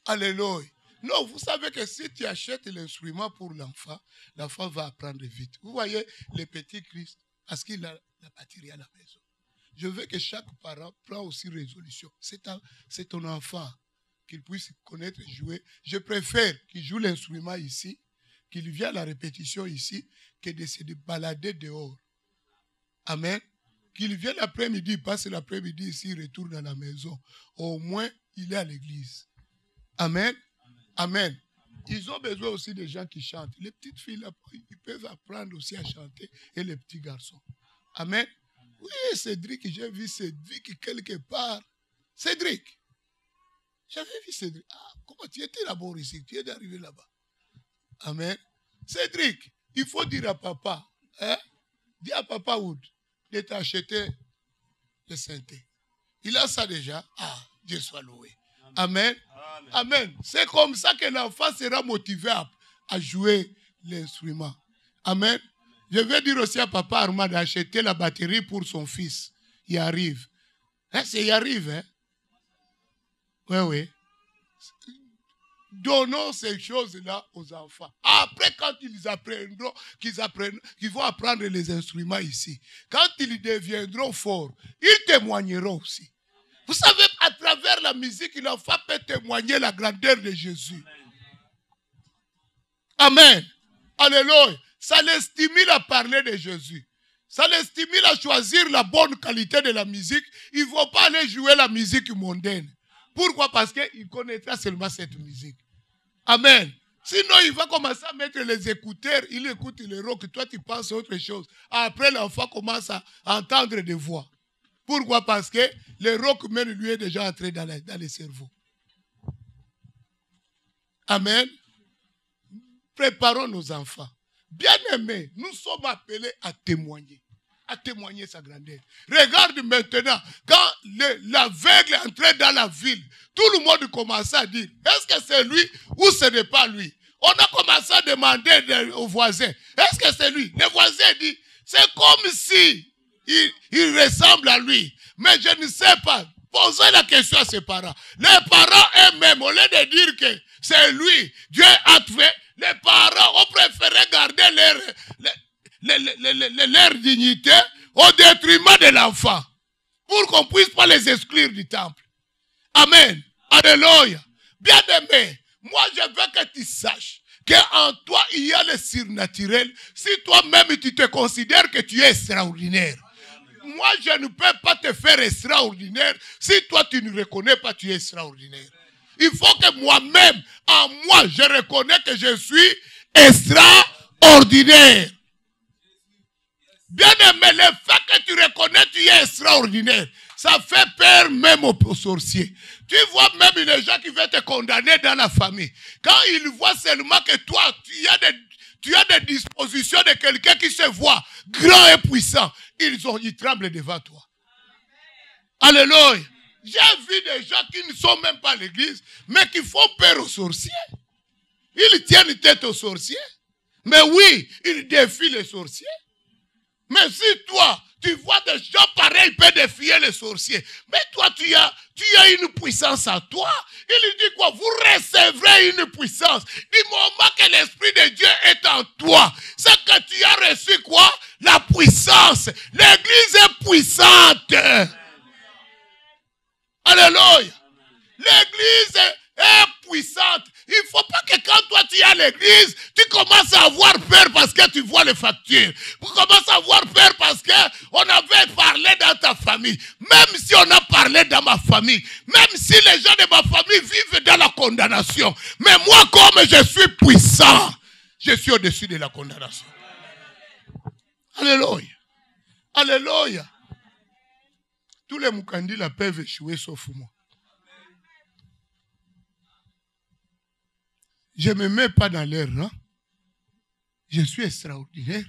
Alléluia. Non, vous savez que si tu achètes l'instrument pour l'enfant, l'enfant va apprendre vite. Vous voyez les petits Christ, parce qu'il a la batterie à la maison. Je veux que chaque parent prenne aussi résolution. C'est ton enfant, qu'il puisse connaître et jouer. Je préfère qu'il joue l'instrument ici, qu'il vienne à la répétition ici, que de se balader dehors. Amen. Qu'il vienne l'après-midi, il passe l'après-midi ici, il retourne à la maison. Au moins, il est à l'église. Amen. Amen. Ils ont besoin aussi des gens qui chantent. Les petites filles, là, ils peuvent apprendre aussi à chanter, et les petits garçons. Amen. Oui, Cédric, j'ai vu Cédric quelque part. Cédric. J'avais vu Cédric. Ah, comment tu étais là-bas ici? Tu es arrivé là-bas. Amen. Cédric, il faut dire à papa, hein? Dis à papa Wood de t'acheter le synthé. Il a ça déjà. Ah, Dieu soit loué. Amen. Amen. Amen. C'est comme ça que l'enfant sera motivé à jouer l'instrument. Amen. Je vais dire aussi à papa Armand d'acheter la batterie pour son fils. Il arrive. Hein, il arrive, hein? Oui, oui. Donnons ces choses-là aux enfants. Après, quand ils apprendront, qu'ils vont apprendre les instruments ici, quand ils deviendront forts, ils témoigneront aussi. Vous savez, à travers la musique, l'enfant peut témoigner la grandeur de Jésus. Amen. Alléluia. Ça les stimule à parler de Jésus. Ça les stimule à choisir la bonne qualité de la musique. Ils ne vont pas aller jouer la musique mondaine. Pourquoi? Parce qu'il connaîtra seulement cette musique. Amen. Sinon, il va commencer à mettre les écouteurs. Il écoute le rock. Toi, tu penses à autre chose. Après, l'enfant commence à entendre des voix. Pourquoi? Parce que le rock même lui est déjà entré dans le cerveau. Amen. Préparons nos enfants. Bien-aimés, nous sommes appelés à témoigner sa grandeur. Regarde maintenant, quand l'aveugle est entré dans la ville, tout le monde commençait à dire, est-ce que c'est lui ou ce n'est pas lui? On a commencé à demander aux voisins, est-ce que c'est lui? Le voisin dit, c'est comme si il ressemble à lui. Mais je ne sais pas. Posez la question à ses parents. Les parents eux-mêmes, au lieu de dire que c'est lui, Dieu a fait, les parents ont préféré garder leur dignité au détriment de l'enfant. Pour qu'on ne puisse pas les exclure du temple. Amen. Alléluia. Bien-aimé, moi je veux que tu saches qu'en toi il y a le surnaturel. Si toi-même tu te considères que tu es extraordinaire. Moi je ne peux pas te faire extraordinaire si toi tu ne reconnais pas que tu es extraordinaire. Il faut que moi-même, en moi, je reconnais que je suis extraordinaire. Bien-aimé, le fait que tu reconnais que tu es extraordinaire, ça fait peur même aux sorciers. Tu vois même les gens qui veulent te condamner dans la famille. Quand ils voient seulement que toi, tu as des dispositions de quelqu'un qui se voit grand et puissant, ils tremblent devant toi. Alléluia. J'ai vu des gens qui ne sont même pas à l'église, mais qui font peur aux sorciers. Ils tiennent tête aux sorciers. Mais oui, ils défient les sorciers. Mais si toi, tu vois des gens pareils, ils peuvent défier les sorciers. Mais toi, tu as une puissance en toi. Il dit quoi? Vous recevrez une puissance. Du moment que l'Esprit de Dieu est en toi, c'est que tu as reçu quoi? La puissance. L'église est puissante. Alléluia. L'église est puissante. Il ne faut pas tu es à l'église, tu commences à avoir peur parce que tu vois les factures. Tu commences à avoir peur parce qu'on avait parlé dans ta famille. Même si on a parlé dans ma famille, même si les gens de ma famille vivent dans la condamnation, mais moi, comme je suis puissant, je suis au-dessus de la condamnation. Alléluia. Alléluia. Tous les Mukandila peuvent échouer sauf moi. Je ne me mets pas dans leur rang. Je suis extraordinaire.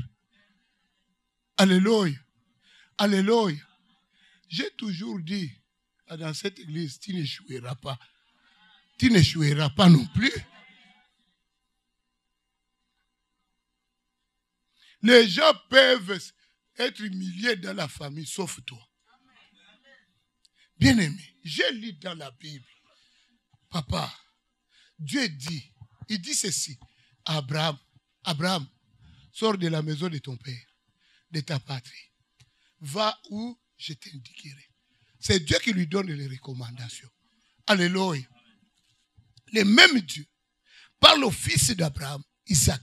Alléluia. Alléluia. J'ai toujours dit dans cette église, tu n'échoueras pas. Tu n'échoueras pas non plus. Les gens peuvent être humiliés dans la famille, sauf toi. Bien-aimé, j'ai lu dans la Bible. Papa, Dieu dit, il dit ceci à Abraham. Abraham, sors de la maison de ton père, de ta patrie. Va où je t'indiquerai. C'est Dieu qui lui donne les recommandations. Alléluia. Le même Dieu parle au fils d'Abraham, Isaac.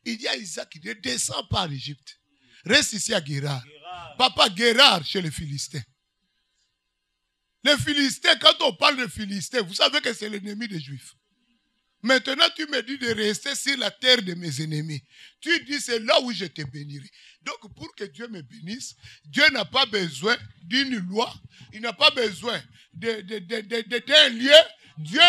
Il dit à Isaac, ne descends pas en Égypte. Reste ici à Guérard. Papa, Guérard chez les Philistins. Les Philistins, quand on parle de Philistins, vous savez que c'est l'ennemi des Juifs. Maintenant, tu me dis de rester sur la terre de mes ennemis. Tu dis, c'est là où je te bénirai. Donc, pour que Dieu me bénisse, Dieu n'a pas besoin d'une loi. Il n'a pas besoin d'un lieu. Dieu,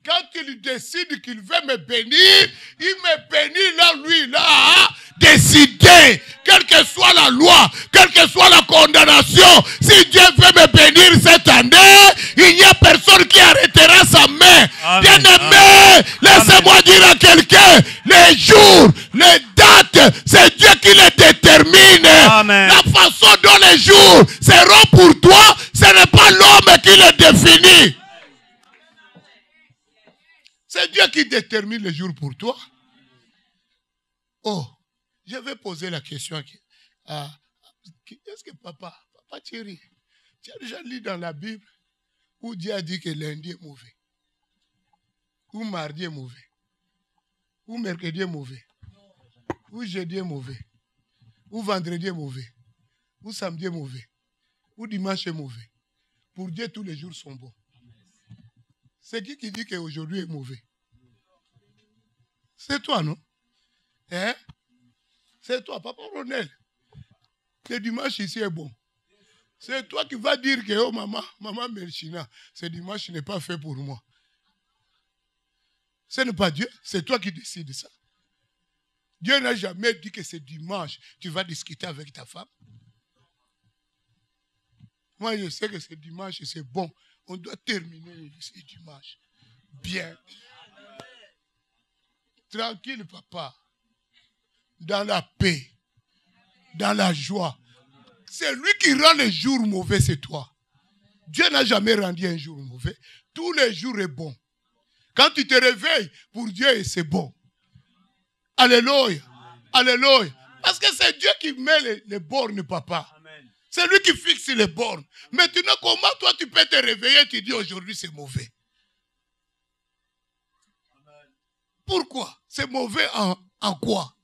quand il décide qu'il veut me bénir, il me bénit là, lui, là, décider, quelle que soit la loi, quelle que soit la condamnation, si Dieu veut me bénir cette année, il n'y a personne qui arrêtera sa main. Bien-aimé, laissez-moi dire à quelqu'un, les jours, les dates, c'est Dieu qui les détermine. Amen. La façon dont les jours seront pour toi, ce n'est pas l'homme qui les définit. C'est Dieu qui détermine les jours pour toi. Oh, je vais poser la question. Est-ce que papa Thierry, tu as déjà lu dans la Bible où Dieu a dit que lundi est mauvais, ou mardi est mauvais, ou mercredi est mauvais, ou jeudi est mauvais, ou vendredi est mauvais, ou samedi est mauvais, ou dimanche est mauvais. Pour Dieu, tous les jours sont bons. C'est qui dit qu'aujourd'hui est mauvais? C'est toi, non? Hein? C'est toi, Papa Ronel. Le dimanche ici est bon. C'est toi qui vas dire que, oh maman Melchina, ce dimanche n'est pas fait pour moi. Ce n'est pas Dieu, c'est toi qui décides ça. Dieu n'a jamais dit que c'est dimanche, tu vas discuter avec ta femme. Moi, je sais que c'est dimanche et c'est bon. On doit terminer ce dimanche. Bien. Tranquille, papa. Dans la paix. Dans la joie. C'est lui qui rend les jours mauvais, c'est toi. Dieu n'a jamais rendu un jour mauvais. Tous les jours est bon. Quand tu te réveilles, pour Dieu, c'est bon. Alléluia. Alléluia. Parce que c'est Dieu qui met les bornes, papa. C'est lui qui fixe les bornes. Maintenant, comment toi tu peux te réveiller et tu dis aujourd'hui c'est mauvais? Pourquoi? C'est mauvais en quoi?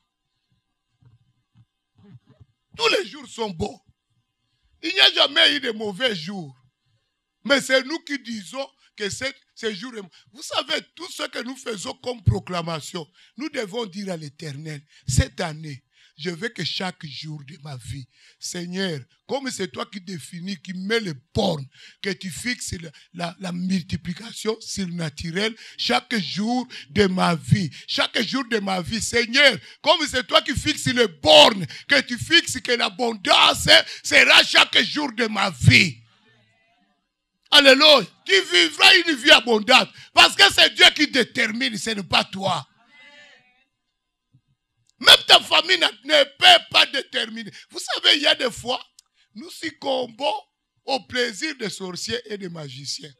Tous les jours sont bons. Il n'y a jamais eu de mauvais jours. Mais c'est nous qui disons que ces jours... Vous savez, tout ce que nous faisons comme proclamation, nous devons dire à l'Éternel, cette année, je veux que chaque jour de ma vie, Seigneur, comme c'est toi qui définis, qui mets les bornes, que tu fixes la multiplication surnaturelle chaque jour de ma vie. Chaque jour de ma vie, Seigneur, comme c'est toi qui fixes les bornes, que tu fixes que l'abondance sera chaque jour de ma vie. Alléluia. Tu vivras une vie abondante. Parce que c'est Dieu qui détermine, ce n'est pas toi. Même ta famille ne peut pas déterminer. Vous savez, il y a des fois, nous succombons au plaisir des sorciers et des magiciens.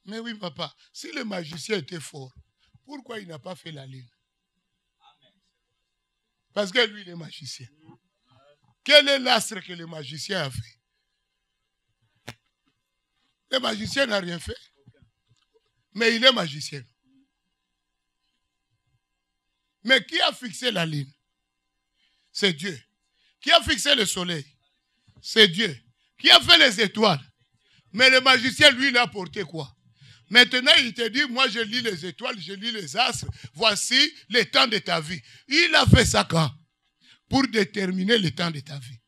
Mais oui, papa, si le magicien était fort, pourquoi il n'a pas fait la lune? Parce que lui, il est magicien. Quel est l'astre que le magicien a fait? Le magicien n'a rien fait. Mais il est magicien. Mais qui a fixé la ligne? C'est Dieu. Qui a fixé le soleil? C'est Dieu. Qui a fait les étoiles? Mais le magicien, lui, il a porté quoi? Maintenant, il te dit, moi, je lis les étoiles, je lis les astres. Voici le temps de ta vie. Il a fait ça quand? Pour déterminer le temps de ta vie.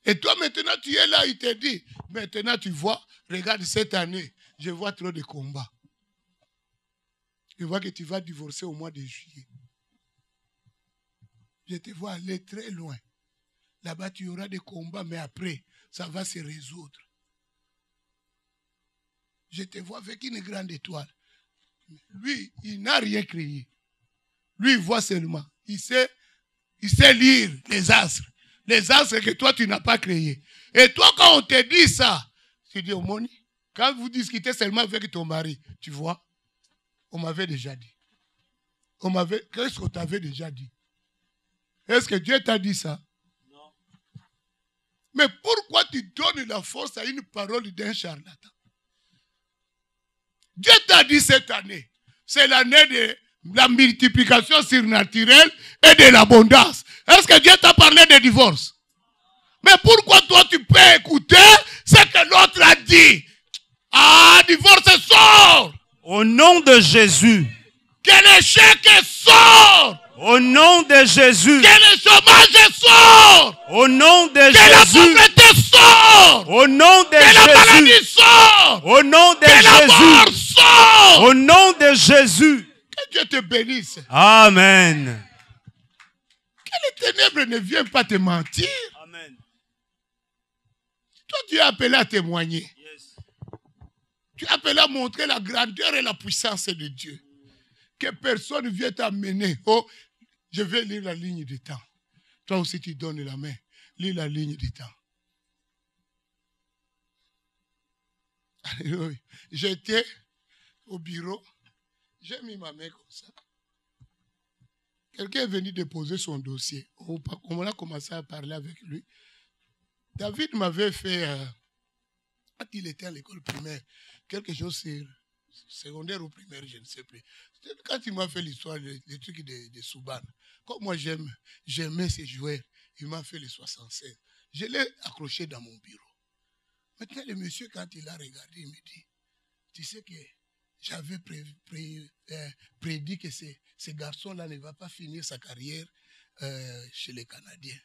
Et toi, maintenant, tu es là, il te dit, maintenant, tu vois, regarde, cette année, je vois trop de combats. Je vois que tu vas divorcer au mois de juillet. Je te vois aller très loin. Là-bas, tu auras des combats, mais après, ça va se résoudre. Je te vois avec une grande étoile. Lui, il n'a rien créé. Lui, il voit seulement. Il sait lire les astres. Les astres que toi, tu n'as pas créés. Et toi, quand on te dit ça, tu dis, Omoni, quand vous discutez seulement avec ton mari, tu vois, on m'avait déjà dit. Qu'est-ce qu'on t'avait déjà dit? Est-ce que Dieu t'a dit ça? Non. Mais pourquoi tu donnes la force à une parole d'un charlatan? Dieu t'a dit cette année, c'est l'année de la multiplication surnaturelle et de l'abondance. Est-ce que Dieu t'a parlé de divorce? Mais pourquoi toi tu peux écouter ce que l'autre a dit? Ah, divorce sort! Au nom de Jésus. Que l'échec sort! Au nom de Jésus. Que le chômage sort! Au nom de Jésus. Que la pauvreté sort! Au nom de Jésus. Que la maladie sort! Au nom de Jésus. Que la mort sort! Au nom de Jésus. Que Dieu te bénisse. Amen. Que les ténèbres ne viennent pas te mentir. Amen. Toi, tu es appelé à témoigner. Yes. Tu es appelé à montrer la grandeur et la puissance de Dieu. Que personne ne vienne t'amener. Oh, je vais lire la ligne du temps. Toi aussi, tu donnes la main. Lis la ligne du temps. Alléluia. J'étais au bureau. J'ai mis ma main comme ça. Quelqu'un est venu déposer son dossier. On a commencé à parler avec lui. David m'avait fait, quand il était à l'école primaire, quelque chose sur secondaire ou primaire, je ne sais plus. Quand il m'a fait l'histoire, les trucs de Souban, comme moi j'aimais ces joueurs, il m'a fait les 76. Je l'ai accroché dans mon bureau. Maintenant, le monsieur, quand il a regardé, il me dit, tu sais que j'avais prédit que ce garçon-là ne va pas finir sa carrière chez les Canadiens.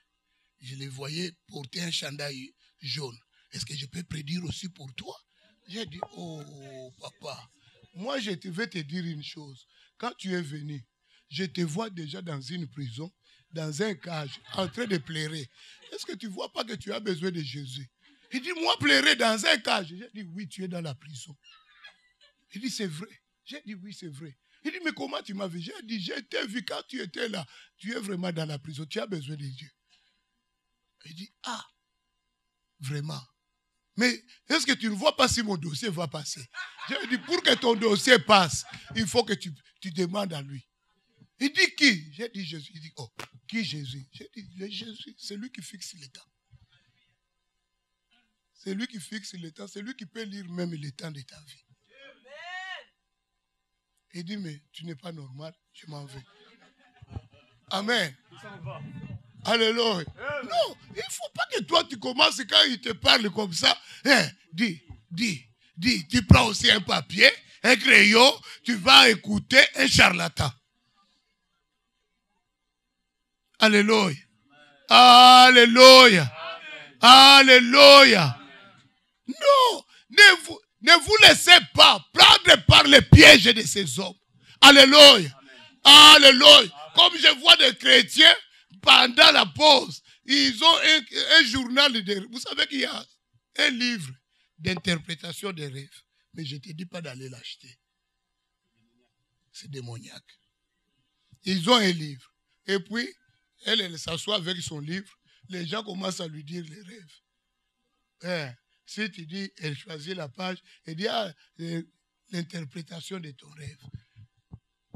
Je les voyais porter un chandail jaune. Est-ce que je peux prédire aussi pour toi? J'ai dit, oh papa, moi je vais te dire une chose. Quand tu es venu, je te vois déjà dans une prison, dans un cage, en train de pleurer. Est-ce que tu ne vois pas que tu as besoin de Jésus? Il dit, moi pleurer dans un cage. J'ai dit, oui, tu es dans la prison. Il dit, c'est vrai. J'ai dit, oui, c'est vrai. Il dit, mais comment tu m'as vu? J'ai dit, je t'ai vu quand tu étais là. Tu es vraiment dans la prison. Tu as besoin de Dieu. Il dit, ah, vraiment. Mais est-ce que tu ne vois pas si mon dossier va passer? J'ai dit, pour que ton dossier passe, il faut que tu demandes à lui. Il dit, qui? J'ai dit, Jésus. Il dit, oh, qui Jésus? J'ai dit, le Jésus, c'est lui qui fixe les temps. C'est lui qui fixe les temps. C'est lui qui peut lire même les temps de ta vie. Il dit, mais tu n'es pas normal, je m'en vais. Amen. Alléluia. Non, il ne faut pas que toi tu commences quand il te parle comme ça. Hein, dis, tu prends aussi un papier, un crayon, tu vas écouter un charlatan. Alléluia. Alléluia. Alléluia. Non, ne vous laissez pas prendre par les pièges de ces hommes. Alléluia. Alléluia. Comme je vois des chrétiens, pendant la pause, ils ont un journal de rêves. Vous savez qu'il y a un livre d'interprétation des rêves. Mais je ne te dis pas d'aller l'acheter. C'est démoniaque. Ils ont un livre. Et puis, elle s'assoit avec son livre. Les gens commencent à lui dire les rêves. Si tu dis, elle choisit la page, elle dit, ah, l'interprétation de ton rêve.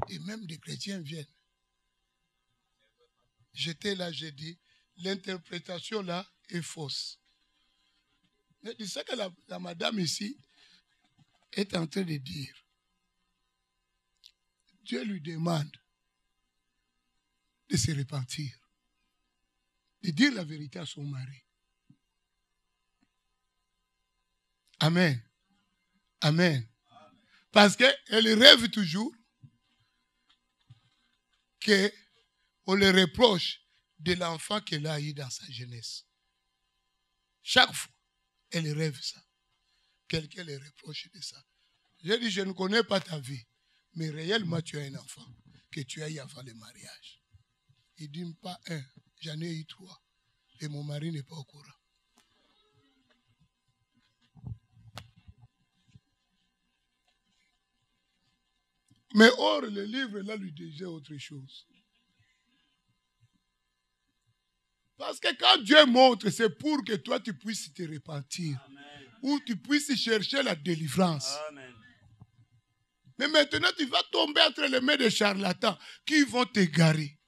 Et même des chrétiens viennent. J'étais là, j'ai dit, l'interprétation là est fausse. C'est ça que la madame ici est en train de dire. Dieu lui demande, de se repentir, de dire la vérité à son mari. Amen. Amen. Parce qu'elle rêve toujours qu'on le reproche de l'enfant qu'elle a eu dans sa jeunesse. Chaque fois, elle rêve ça. Quelqu'un le reproche de ça. J'ai dit, je ne connais pas ta vie, mais réellement tu as un enfant que tu as eu avant le mariage. Il dit, pas un, j'en ai eu 3. Et mon mari n'est pas au courant. Mais or, le livre là lui disait autre chose. Parce que quand Dieu montre, c'est pour que toi tu puisses te repentir. Amen. Ou tu puisses chercher la délivrance. Amen. Mais maintenant, tu vas tomber entre les mains de charlatans qui vont t'égarer.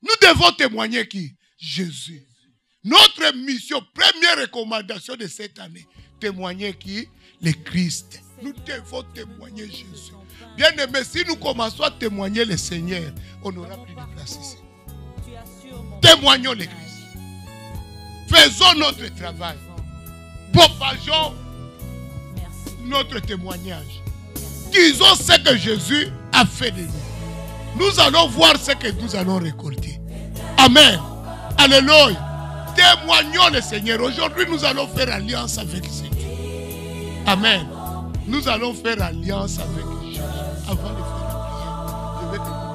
Nous devons témoigner qui? Jésus. Notre mission, première recommandation de cette année, témoigner qui? Le Christ. Nous devons témoigner Jésus. Bien aimé, si nous commençons à témoigner le Seigneur, on n'aura plus de place ici. Témoignons le Christ. Faisons notre travail. Propageons notre témoignage. Disons ce que Jésus a fait de nous. Nous allons voir ce que nous allons récolter. Amen. Alléluia. Témoignons le Seigneur. Aujourd'hui, nous allons faire alliance avec le Seigneur. Amen. Nous allons faire alliance avec Jésus. Avant de faire la prière, je vais te